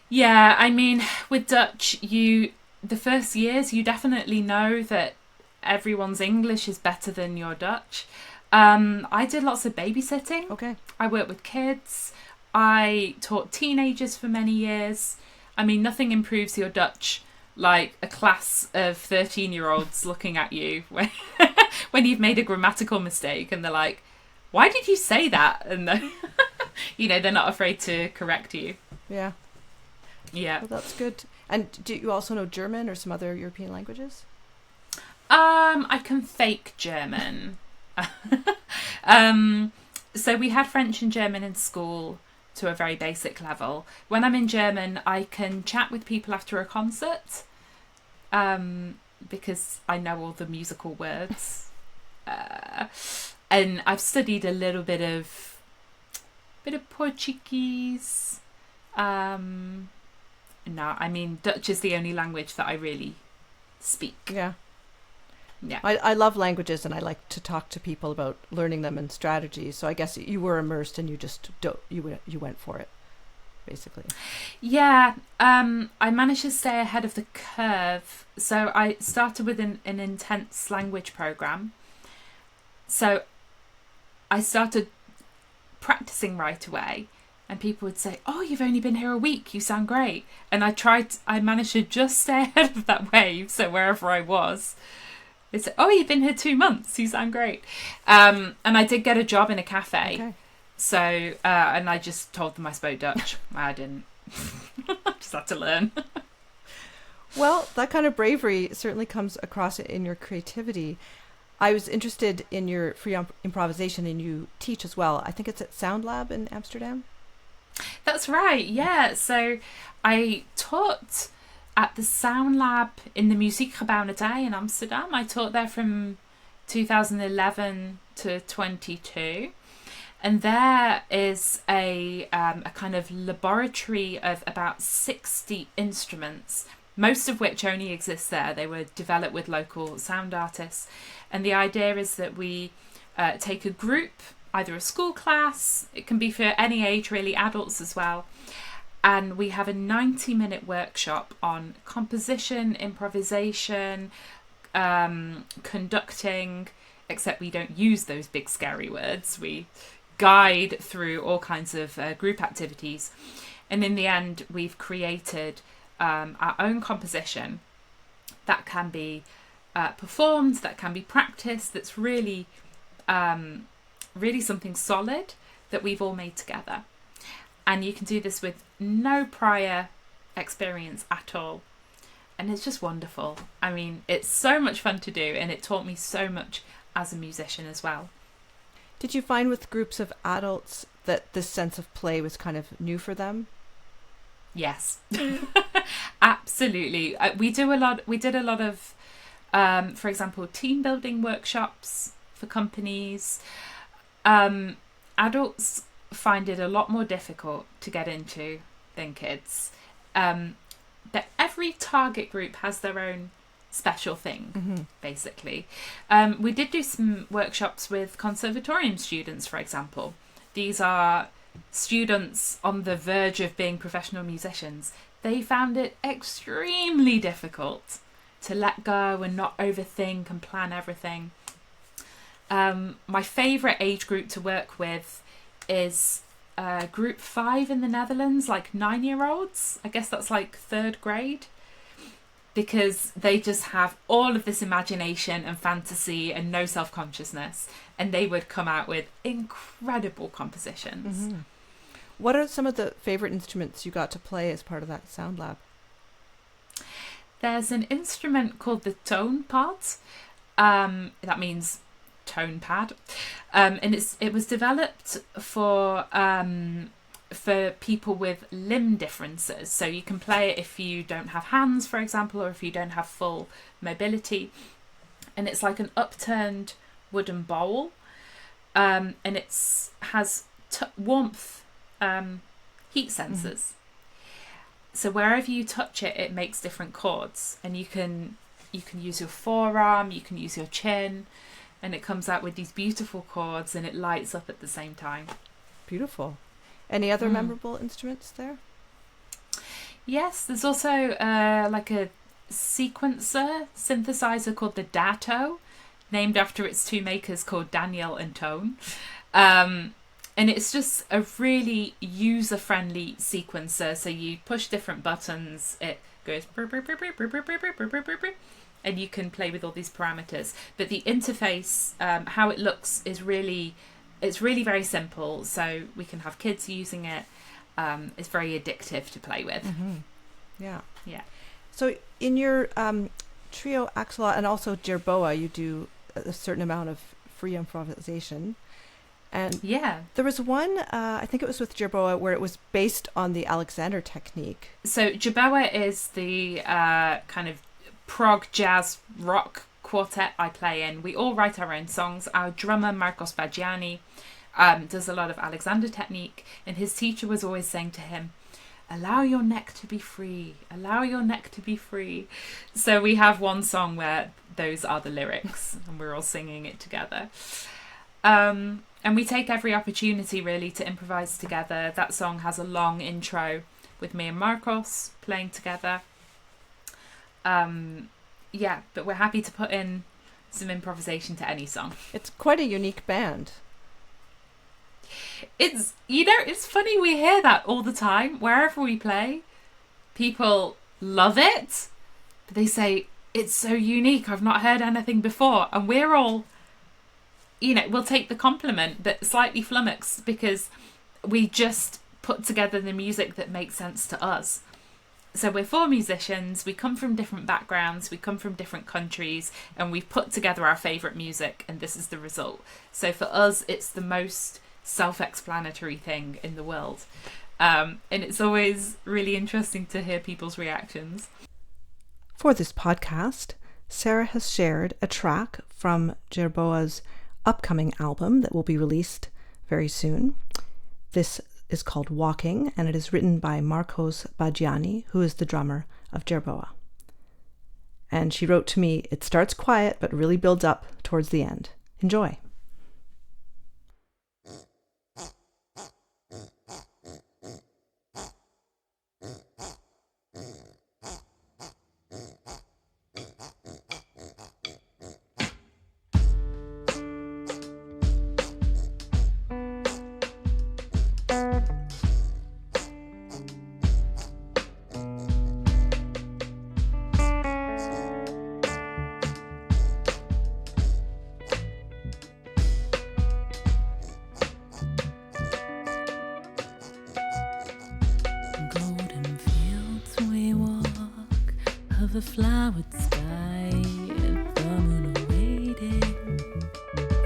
Speaker 1: Yeah, I mean, with Dutch, the first years, you definitely know that everyone's English is better than your Dutch. I did lots of babysitting.
Speaker 2: Okay.
Speaker 1: I worked with kids. I taught teenagers for many years. I mean, nothing improves your Dutch like a class of 13-year-olds looking at you when you've made a grammatical mistake, and they're like, why did you say that? And they're not afraid to correct you.
Speaker 2: Yeah.
Speaker 1: Yeah.
Speaker 2: Well, that's good. And do you also know German or some other European languages?
Speaker 1: I can fake German. So we had French and German in school to a very basic level. When I'm in German, I can chat with people after a concert, because I know all the musical words. And I've studied a little bit of Portuguese. No, I mean, Dutch is the only language that I really speak.
Speaker 2: Yeah.
Speaker 1: Yeah.
Speaker 2: I love languages, and I like to talk to people about learning them and strategies. So I guess you were immersed, and you went for it, basically.
Speaker 1: Yeah. I managed to stay ahead of the curve. So I started with an intense language program. So I started practicing right away. And people would say, oh, you've only been here a week, you sound great. And I managed to just stay ahead of that wave. So wherever I was, they said, oh, you've been here 2 months, you sound great. And I did get a job in a cafe.
Speaker 2: Okay.
Speaker 1: So, and I just told them I spoke Dutch. I didn't. I just had to learn.
Speaker 2: Well, that kind of bravery certainly comes across in your creativity. I was interested in your free improvisation, and you teach as well. I think it's at SoundLAB in Amsterdam.
Speaker 1: That's right, yeah. So I taught at the SoundLAB in the Muziekgebouw Netij in Amsterdam. I taught there from 2011 to 22. And there is a kind of laboratory of about 60 instruments most of which only exist there. They were developed with local sound artists. And the idea is that we take a group, either a school class, it can be for any age really, adults as well, and we have a 90-minute workshop on composition, improvisation, conducting, except we don't use those big scary words. We guide through all kinds of group activities. And in the end, we've created our own composition that can be performed, that can be practiced, that's really, really something solid that we've all made together. And you can do this with no prior experience at all. And it's just wonderful. I mean, it's so much fun to do, and it taught me so much as a musician as well.
Speaker 2: Did you find with groups of adults that this sense of play was kind of new for them?
Speaker 1: Yes, absolutely. We did a lot of, for example, team building workshops for companies. Adults find it a lot more difficult to get into than kids. But every target group has their own special thing, basically. We did do some workshops with conservatorium students, for example. These are students on the verge of being professional musicians. They found it extremely difficult to let go and not overthink and plan everything. My favourite age group to work with is group 5 in the Netherlands, like 9-year-olds. I guess that's like 3rd grade, because they just have all of this imagination and fantasy and no self-consciousness, and they would come out with incredible compositions.
Speaker 2: What are some of the favourite instruments you got to play as part of that SoundLAB?
Speaker 1: There's an instrument called the tone pad. That means tone pad, and it was developed for people with limb differences. So you can play it if you don't have hands, for example, or if you don't have full mobility. And it's like an upturned wooden bowl, and it has warmth, heat sensors. So wherever you touch it, it makes different chords, and you can use your forearm, you can use your chin, and it comes out with these beautiful chords, and it lights up at the same time.
Speaker 2: Beautiful. Any other memorable instruments there?
Speaker 1: Yes, there's also like a synthesizer called the Datto, named after its two makers called Daniel and Tone. And it's just a really user-friendly sequencer. So you push different buttons, it goes and you can play with all these parameters. But the interface, how it looks, is really very simple. So we can have kids using it. It's very addictive to play with.
Speaker 2: Yeah.
Speaker 1: So
Speaker 2: in your trio axoLot and also Jerboah, you do a certain amount of free improvisation. And there was one, I think it was with Jerboah, where it was based on the Alexander technique.
Speaker 1: So Jerboah is the kind of prog jazz rock quartet I play in. We all write our own songs. Our drummer, Marcos Baggiani, does a lot of Alexander technique, and his teacher was always saying to him, allow your neck to be free, allow your neck to be free. So we have one song where those are the lyrics, and we're all singing it together. And we take every opportunity really to improvise together. That song has a long intro with me and Marcos playing together. But we're happy to put in some improvisation to any song.
Speaker 2: It's quite a unique band.
Speaker 1: It's funny, we hear that all the time. Wherever we play, people love it, but they say, it's so unique, I've not heard anything before. And we're all, we'll take the compliment, but slightly flummoxed, because we just put together the music that makes sense to us. So we're 4 musicians, we come from different backgrounds, we come from different countries, and we've put together our favourite music, and this is the result. So for us, it's the most self-explanatory thing in the world. And it's always really interesting to hear people's reactions.
Speaker 2: For this podcast, Sarah has shared a track from Jerboah's upcoming album that will be released very soon. This is called Walking, and it is written by Marcos Baggiani, who is the drummer of Jerboah. And she wrote to me, "It starts quiet, but really builds up towards the end. Enjoy."
Speaker 1: A flowered sky, the moon awaiting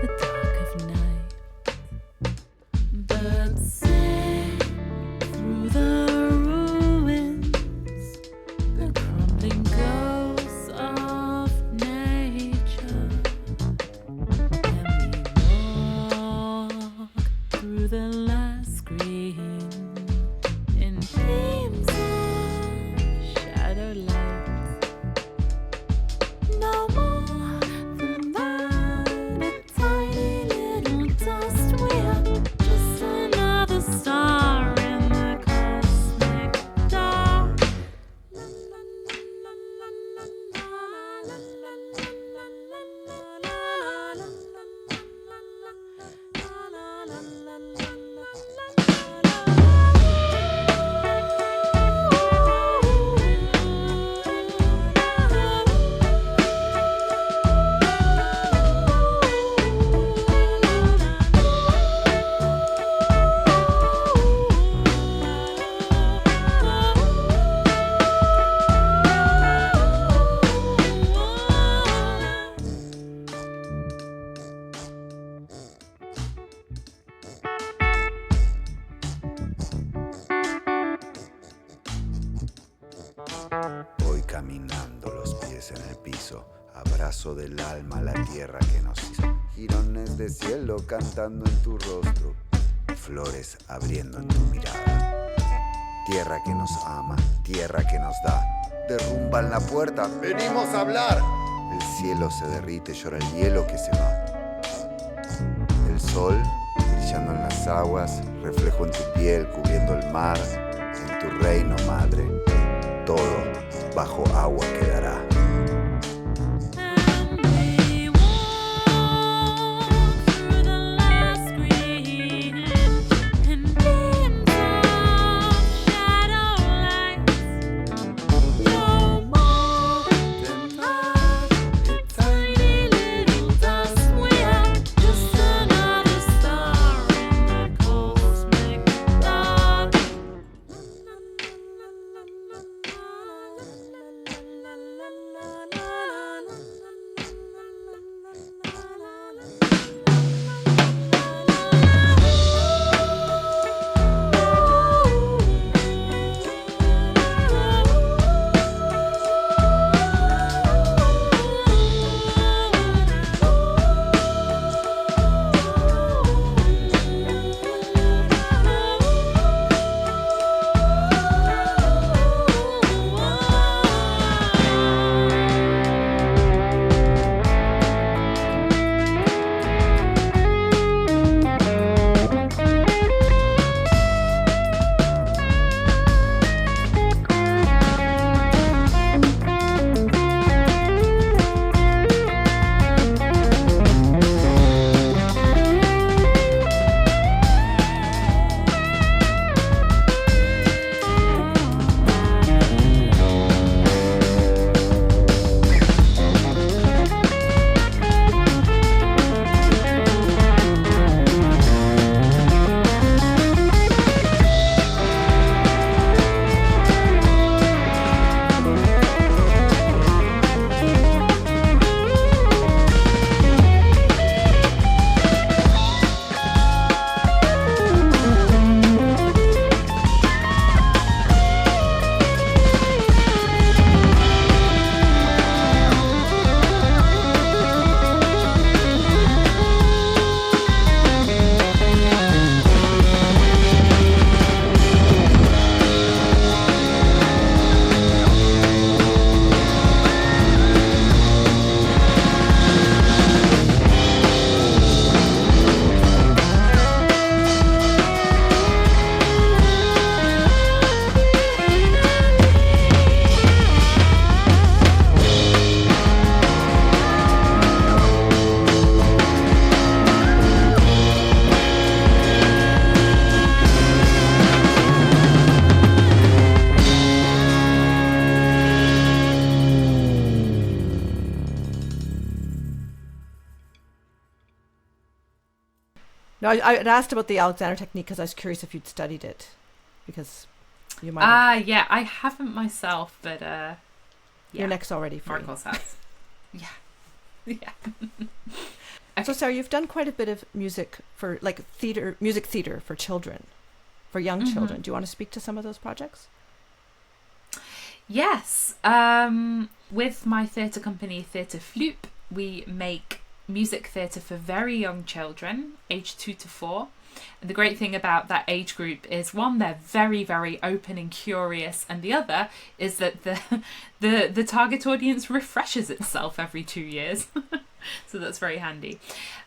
Speaker 1: the dark of night. Birds sing through the ruins, the crumbling ghosts of nature. And we walk through the last screen in beams of shadow light. No more than that, a tiny little dust. We are just another star in the cosmic dark.
Speaker 3: Voy caminando, los pies en el piso, abrazo del alma la tierra que nos hizo. Girones de cielo cantando en tu rostro, flores abriendo en tu mirada. Tierra que nos ama, tierra que nos da. Derrumban la puerta, venimos a hablar. El cielo se derrite, llora el hielo que se va. El sol brillando en las aguas, reflejo en tu piel cubriendo el mar. En tu reino, madre, todo bajo agua quedará.
Speaker 2: No, I asked about the Alexander technique because I was curious if you'd studied it, because you might have.
Speaker 1: Yeah, I haven't myself, but
Speaker 2: Your neck's already free.
Speaker 1: Marcos has. Yeah. Yeah.
Speaker 2: Okay. So Sarah, you've done quite a bit of music for music theater for children, for young children. Do you want to speak to some of those projects?
Speaker 1: Yes. With my theatre company, Theatre Floop, we make music theatre for very young children, aged 2 to 4. And the great thing about that age group is, one, they're very, very open and curious, and the other is that the target audience refreshes itself every 2 years. So that's very handy.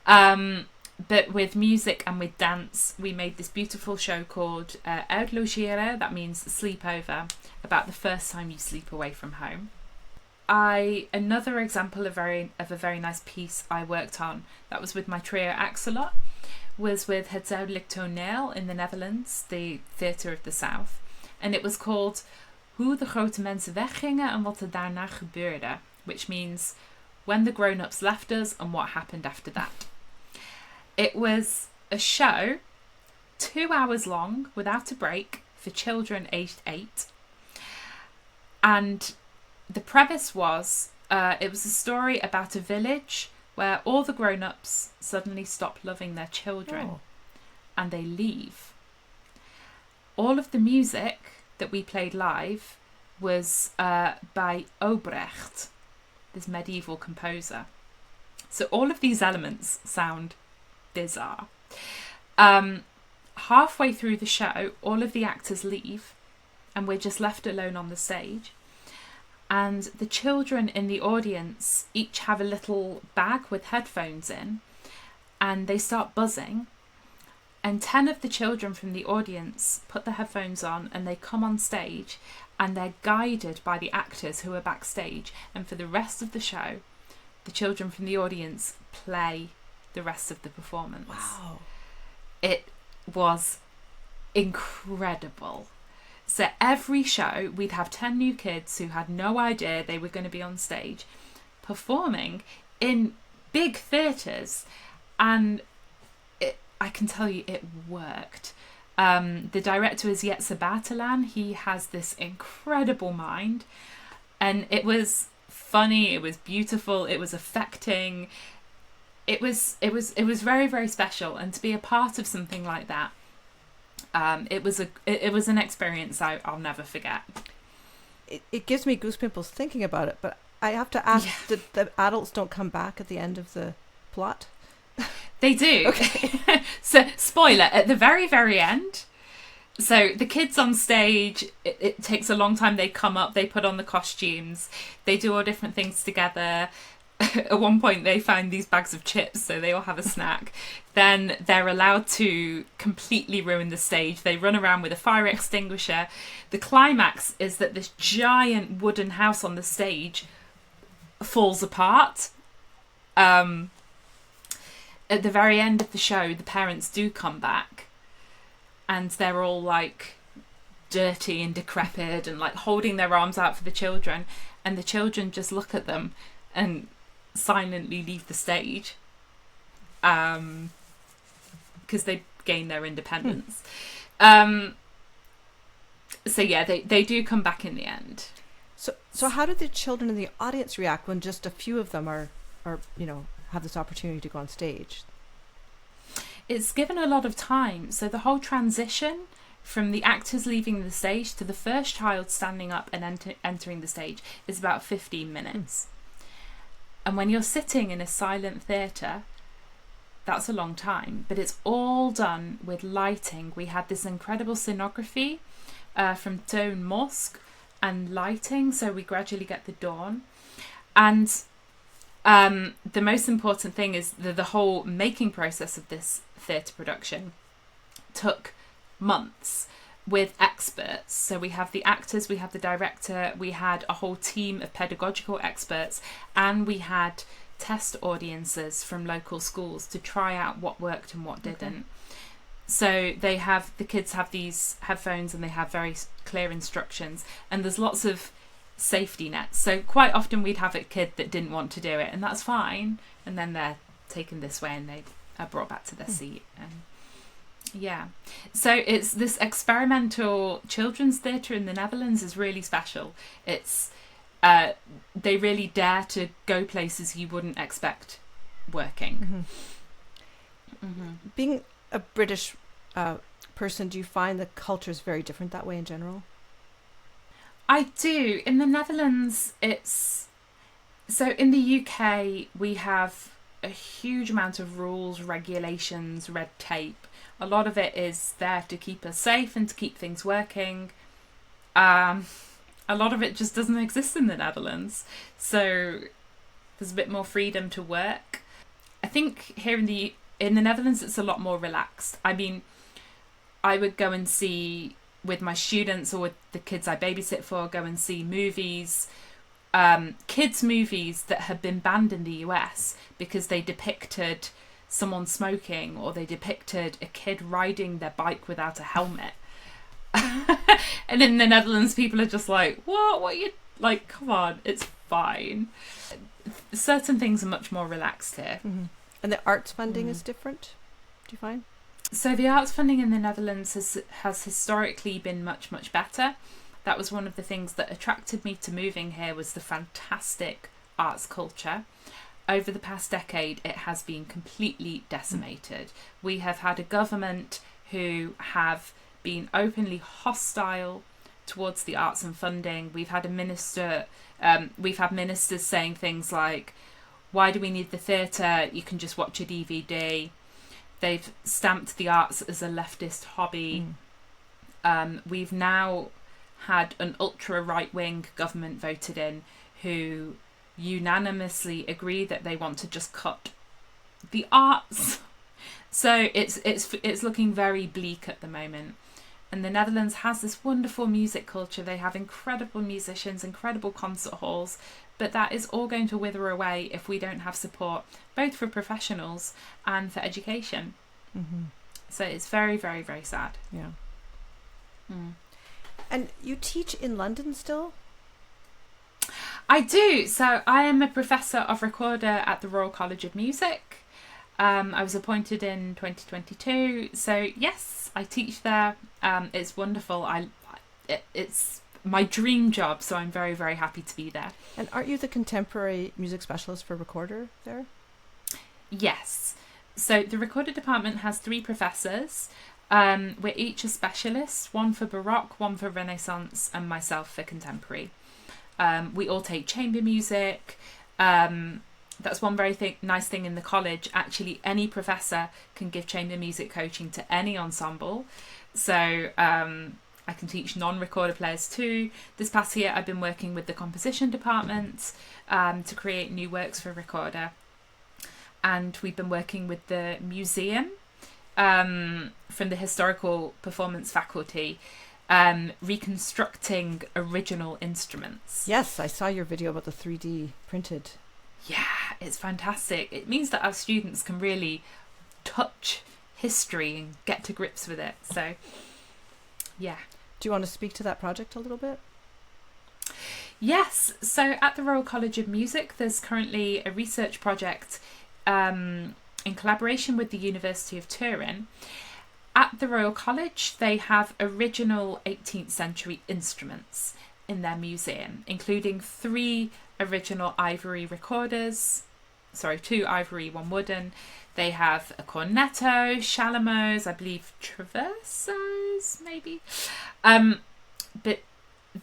Speaker 1: But with music and with dance, we made this beautiful show called Uitlogeren, that means sleepover, about the first time you sleep away from home. Another example of a very nice piece I worked on, that was with my trio axoLot, was with Het Zuidelijk Toneel in the Netherlands, the Theatre of the South. And it was called Hoe de grote mensen weggingen en wat er daarna gebeurde, which means when the grown-ups left us and what happened after that. It was a show 2 hours long without a break for children aged 8. And the premise was, it was a story about a village where all the grown-ups suddenly stop loving their children and they leave. All of the music that we played live was by Obrecht, this medieval composer. So all of these elements sound bizarre. Halfway through the show, all of the actors leave and we're just left alone on the stage. And the children in the audience each have a little bag with headphones in, and they start buzzing. And 10 of the children from the audience put the headphones on and they come on stage, and they're guided by the actors who are backstage. And for the rest of the show, the children from the audience play the rest of the performance.
Speaker 2: Wow.
Speaker 1: It was incredible. So every show, we'd have 10 new kids who had no idea they were going to be on stage performing in big theatres. And I can tell you it worked. The director is Jetse Batelaan. He has this incredible mind. And it was funny, it was beautiful, it was affecting. It was very, very special. And to be a part of something like that, it was an experience I'll never forget.
Speaker 2: It gives me goosepimples thinking about it, but I have to ask, did the adults don't come back at the end of the plot?
Speaker 1: They do.
Speaker 2: Okay.
Speaker 1: So, spoiler, at the very, very end, so the kids on stage, it takes a long time. They come up, they put on the costumes, they do all different things together. At one point they find these bags of chips, so they all have a snack. Then they're allowed to completely ruin the stage. They run around with a fire extinguisher. The climax is that this giant wooden house on the stage falls apart. At the very end of the show, the parents do come back, and they're all like dirty and decrepit and like holding their arms out for the children, and the children just look at them and silently leave the stage because they gain their independence. So yeah, they do come back in the end.
Speaker 2: So how did the children in the audience react when just a few of them are have this opportunity to go on stage?
Speaker 1: It's given a lot of time. So the whole transition from the actors leaving the stage to the first child standing up and entering the stage is about 15 minutes. And when you're sitting in a silent theatre, that's a long time. But it's all done with lighting. We had this incredible scenography from Toon Mosque and lighting, so we gradually get the dawn. And the most important thing is the whole making process of this theatre production took months with experts. So we have the actors, we have the director, we had a whole team of pedagogical experts, and we had test audiences from local schools to try out what worked and what didn't. So the kids have these headphones and they have very clear instructions, and there's lots of safety nets. So quite often we'd have a kid that didn't want to do it, and that's fine, and then they're taken this way and they are brought back to their seat. And yeah, so it's this experimental children's theatre in the Netherlands is really special. It's they really dare to go places you wouldn't expect working.
Speaker 2: Being a British person, do you find the culture is very different that way in general?
Speaker 1: I do. In the Netherlands, it's... So in the UK, we have a huge amount of rules, regulations, red tape. A lot of it is there to keep us safe and to keep things working. A lot of it just doesn't exist in the Netherlands. So there's a bit more freedom to work. I think here in the Netherlands, it's a lot more relaxed. I mean, I would go and see, with my students or with the kids I babysit for, go and see movies, kids' movies that have been banned in the US because they depicted someone smoking, or they depicted a kid riding their bike without a helmet. And in the Netherlands, people are just like, what are you, like, come on, it's fine. Certain things are much more relaxed here.
Speaker 2: And the arts funding is different, do you find?
Speaker 1: So the arts funding in the Netherlands has historically been much, much better. That was one of the things that attracted me to moving here, was the fantastic arts culture. Over the past decade, it has been completely decimated. We have had a government who have been openly hostile towards the arts and funding. We've had ministers saying things like, why do we need the theatre? You can just watch a DVD. They've stamped the arts as a leftist hobby. We've now had an ultra right-wing government voted in who unanimously agree that they want to just cut the arts. So it's looking very bleak at the moment. And the Netherlands has this wonderful music culture. They have incredible musicians, incredible concert halls, but that is all going to wither away if we don't have support, both for professionals and for education. So it's very, very, very sad.
Speaker 2: Yeah. And you teach in London still?
Speaker 1: I do. So I am a professor of recorder at the Royal College of Music. I was appointed in 2022. So yes, I teach there. It's wonderful. It's my dream job, so I'm very, very happy to be there.
Speaker 2: And aren't you the contemporary music specialist for recorder there?
Speaker 1: Yes. So the recorder department has 3 professors. We're each a specialist, one for Baroque, one for Renaissance, and myself for contemporary. We all take chamber music. That's one very nice thing in the college. Actually, any professor can give chamber music coaching to any ensemble. So I can teach non-recorder players too. This past year, I've been working with the composition department to create new works for recorder. And we've been working with the museum from the historical performance faculty, reconstructing original instruments.
Speaker 2: Yes, I saw your video about the 3D printed.
Speaker 1: Yeah, it's fantastic. It means that our students can really touch history and get to grips with it. So, yeah.
Speaker 2: Do you want to speak to that project a little bit?
Speaker 1: Yes. So at the Royal College of Music, there's currently a research project in collaboration with the University of Turin. At the Royal College, they have original 18th century instruments in their museum, including 3 original ivory recorders. 2 ivory, 1 wooden. They have a cornetto, chalumeaus, I believe traversos, maybe. But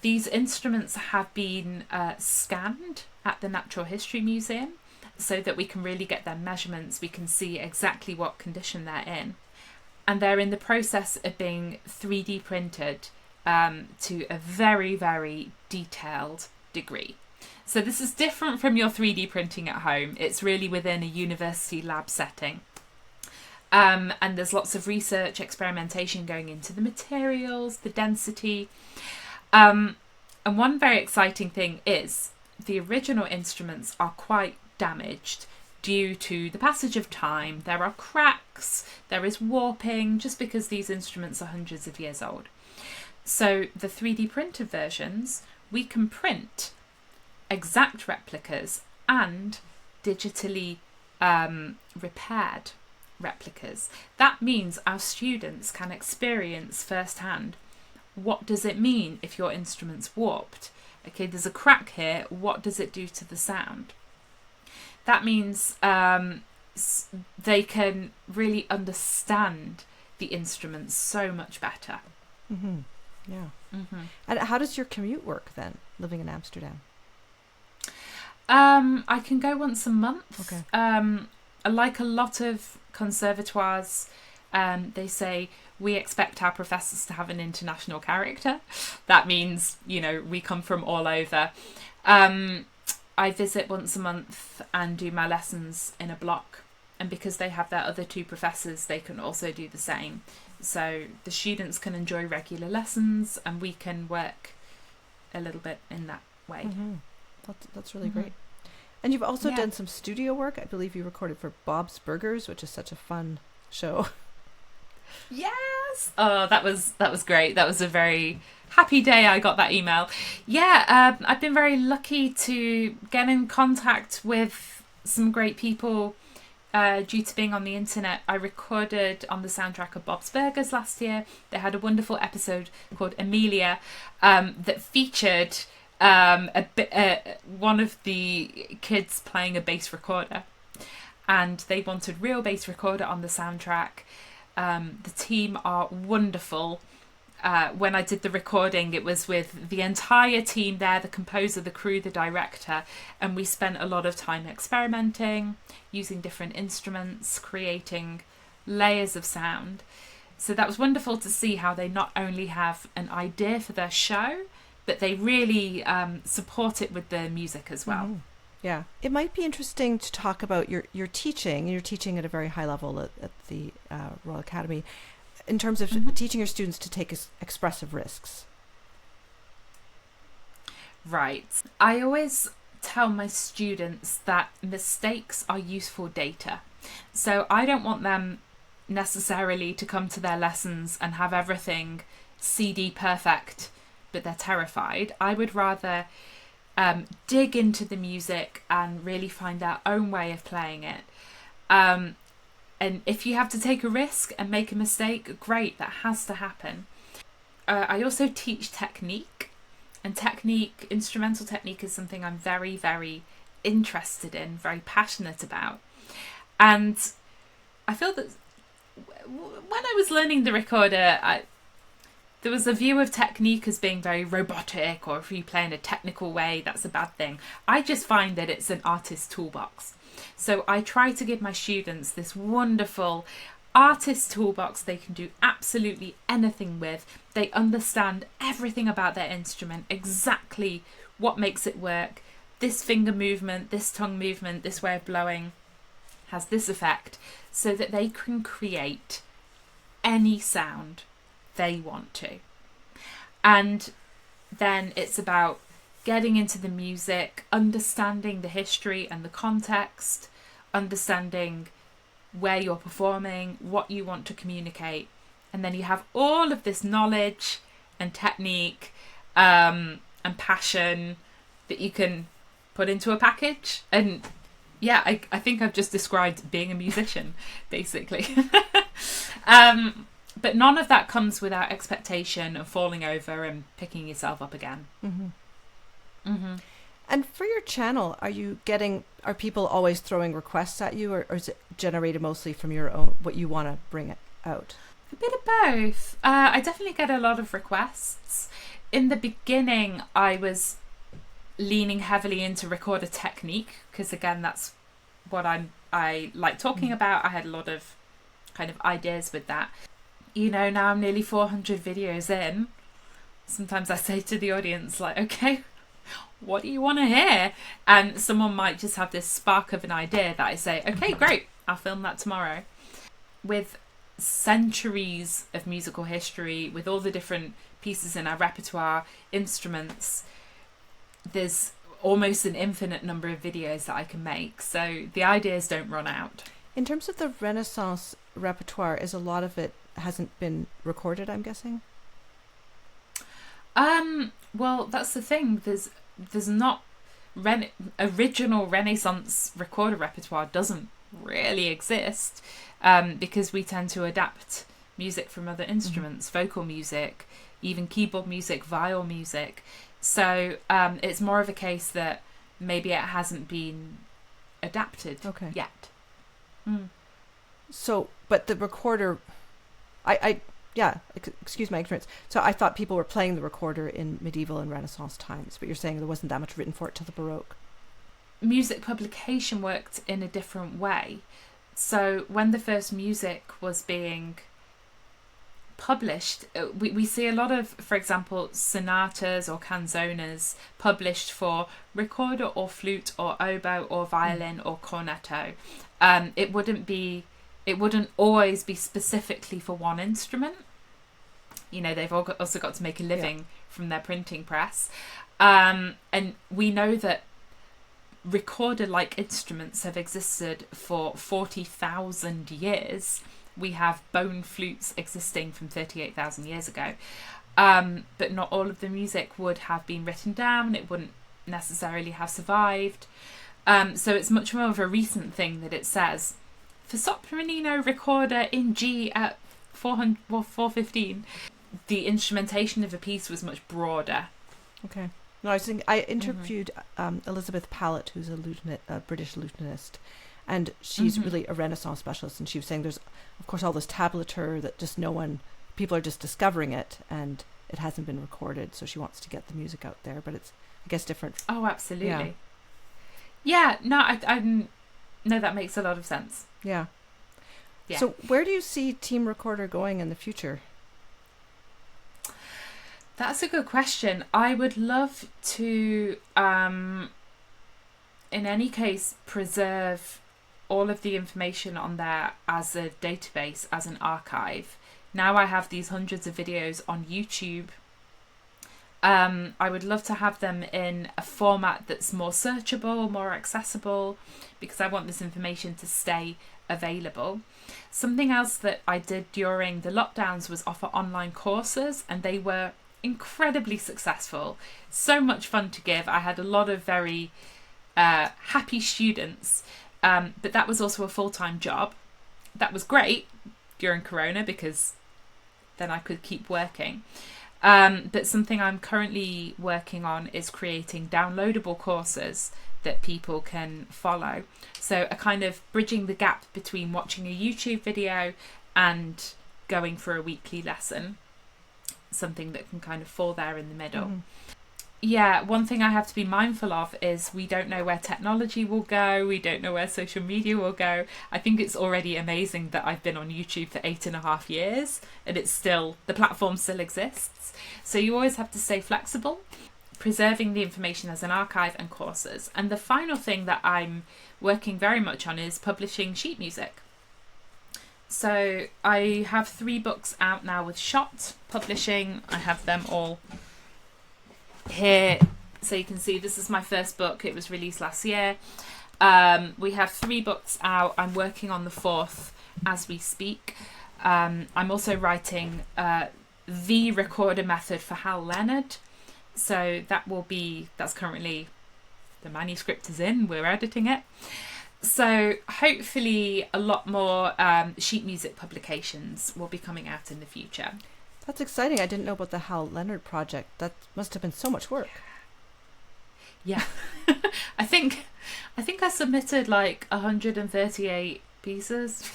Speaker 1: these instruments have been scanned at the Natural History Museum so that we can really get their measurements. We can see exactly what condition they're in. And they're in the process of being 3D printed to a very, very detailed degree. So this is different from your 3D printing at home. It's really within a university lab setting. And there's lots of research, experimentation going into the materials, the density. And one very exciting thing is the original instruments are quite damaged due to the passage of time. There are cracks, there is warping, just because these instruments are hundreds of years old. So the 3D printed versions, we can print exact replicas and digitally repaired replicas. That means our students can experience firsthand, what does it mean if your instrument's warped? Okay, there's a crack here. What does it do to the sound? That means they can really understand the instruments so much better.
Speaker 2: Mm-hmm. Yeah. Mm-hmm. And how does your commute work then, living in Amsterdam?
Speaker 1: I can go once a month.
Speaker 2: Okay.
Speaker 1: Like a lot of conservatoires, they say we expect our professors to have an international character. That means, we come from all over. I visit once a month and do my lessons in a block. And because they have their other two professors, they can also do the same. So the students can enjoy regular lessons and we can work a little bit in that way.
Speaker 2: Mm-hmm. That's really great. And you've also done some studio work. I believe you recorded for Bob's Burgers, which is such a fun show.
Speaker 1: Yes. Oh, that was great. That was a very happy day. I got that email. Yeah, I've been very lucky to get in contact with some great people due to being on the internet. I recorded on the soundtrack of Bob's Burgers last year. They had a wonderful episode called Amelia that featured one of the kids playing a bass recorder, and they wanted real bass recorder on the soundtrack. The team are wonderful. When I did the recording, it was with the entire team there, the composer, the crew, the director, and we spent a lot of time experimenting, using different instruments, creating layers of sound. So that was wonderful to see how they not only have an idea for their show, but they really support it with the music as well.
Speaker 2: Mm-hmm. Yeah. It might be interesting to talk about your teaching. You're teaching at a very high level at the Royal Academy, in terms of teaching your students to take expressive risks.
Speaker 1: Right. I always tell my students that mistakes are useful data. So I don't want them necessarily to come to their lessons and have everything CD perfect, but they're terrified. I would rather dig into the music and really find their own way of playing it. And if you have to take a risk and make a mistake, great, that has to happen. I also teach technique, and instrumental technique is something I'm very, very interested in, very passionate about. And I feel that when I was learning the recorder, there was a view of technique as being very robotic, or if you play in a technical way, that's a bad thing. I just find that it's an artist's toolbox. So I try to give my students this wonderful artist toolbox they can do absolutely anything with. They understand everything about their instrument, exactly what makes it work. This finger movement, this tongue movement, this way of blowing has this effect, so that they can create any sound they want to. And then it's about getting into the music, understanding the history and the context, understanding where you're performing, what you want to communicate. And then you have all of this knowledge and technique and passion that you can put into a package. And yeah, I think I've just described being a musician, basically. But none of that comes without expectation of falling over and picking yourself up again.
Speaker 2: Mm-hmm. Mm-hmm. And for your channel, are people always throwing requests at you, or is it generated mostly from your own, what you want to bring out?
Speaker 1: A bit of both. I definitely get a lot of requests. In the beginning, I was leaning heavily into recorder technique, because again, that's what I like talking about. I had a lot of kind of ideas with that. Now I'm nearly 400 videos in. Sometimes I say to the audience, like, okay, what do you want to hear? And someone might just have this spark of an idea that I say, okay, great, I'll film that tomorrow. With centuries of musical history, with all the different pieces in our repertoire, instruments, there's almost an infinite number of videos that I can make. So the ideas don't run out.
Speaker 2: In terms of the Renaissance repertoire, is a lot of it hasn't been recorded, I'm guessing?
Speaker 1: Well, that's the thing. There's not original Renaissance recorder repertoire doesn't really exist. because we tend to adapt music from other instruments, vocal music, even keyboard music, viol music. So it's more of a case that maybe it hasn't been adapted yet.
Speaker 2: So, but the recorder, excuse my ignorance. So I thought people were playing the recorder in medieval and Renaissance times, but you're saying there wasn't that much written for it till the Baroque.
Speaker 1: Music publication worked in a different way. So when the first music was being published, we see a lot of, for example, sonatas or canzonas published for recorder or flute or oboe or violin or cornetto. It wouldn't always be specifically for one instrument. You know, they've also got to make a living from their printing press. And we know that recorder-like instruments have existed for 40,000 years. We have bone flutes existing from 38,000 years ago. But not all of the music would have been written down. It wouldn't necessarily have survived. So it's much more of a recent thing that it says, for sopranino recorder in G at 415, the instrumentation of a piece was much broader.
Speaker 2: Okay. No, I was thinking, I interviewed Elizabeth Pallett, who's a British lutenist, and she's really a Renaissance specialist, and she was saying there's, of course, all this tablature that just people are just discovering it, and it hasn't been recorded, so she wants to get the music out there, but it's, I guess, different.
Speaker 1: Oh, absolutely. Yeah, no, I no, that makes a lot of sense.
Speaker 2: Yeah. So where do you see Team Recorder going in the future?
Speaker 1: That's a good question. I would love to, in any case, preserve all of the information on there as a database, as an archive. Now I have these hundreds of videos on YouTube. I would love to have them in a format that's more searchable, more accessible, because I want this information to stay available. Something else that I did during the lockdowns was offer online courses, and they were incredibly successful. So much fun to give. I had a lot of very happy students, but that was also a full-time job. That was great during Corona because then I could keep working. But something I'm currently working on is creating downloadable courses that people can follow. So a kind of bridging the gap between watching a YouTube video and going for a weekly lesson. Something that can kind of fall there in the middle. Yeah, one thing I have to be mindful of is we don't know where technology will go. We don't know where social media will go. I think it's already amazing that I've been on YouTube for 8.5 years and the platform still exists. So you always have to stay flexible, preserving the information as an archive and courses. And the final thing that I'm working very much on is publishing sheet music. So I have 3 books out now with Schott Publishing. I have them all here, so you can see this is my first book. It was released last year. We have 3 books out. I'm working on the 4th as we speak. I'm also writing the recorder method for Hal Leonard. So that's currently, the manuscript is in, we're editing it. So hopefully a lot more sheet music publications will be coming out in the future.
Speaker 2: That's exciting. I didn't know about the Hal Leonard project. That must have been so much work.
Speaker 1: Yeah. I think I submitted like 138 pieces.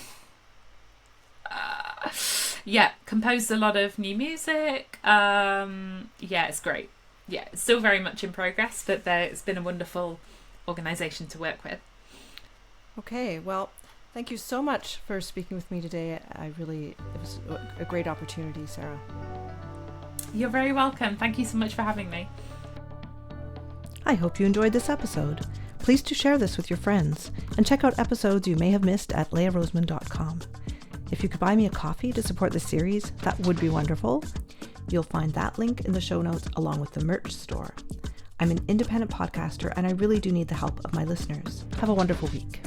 Speaker 1: Composed a lot of new music. It's great. Yeah, it's still very much in progress, but it's been a wonderful organisation to work with.
Speaker 2: Okay, well, thank you so much for speaking with me today. It was a great opportunity, Sarah.
Speaker 1: You're very welcome. Thank you so much for having me.
Speaker 2: I hope you enjoyed this episode. Please do share this with your friends and check out episodes you may have missed at leahroseman.com. If you could buy me a coffee to support the series, that would be wonderful. You'll find that link in the show notes along with the merch store. I'm an independent podcaster and I really do need the help of my listeners. Have a wonderful week.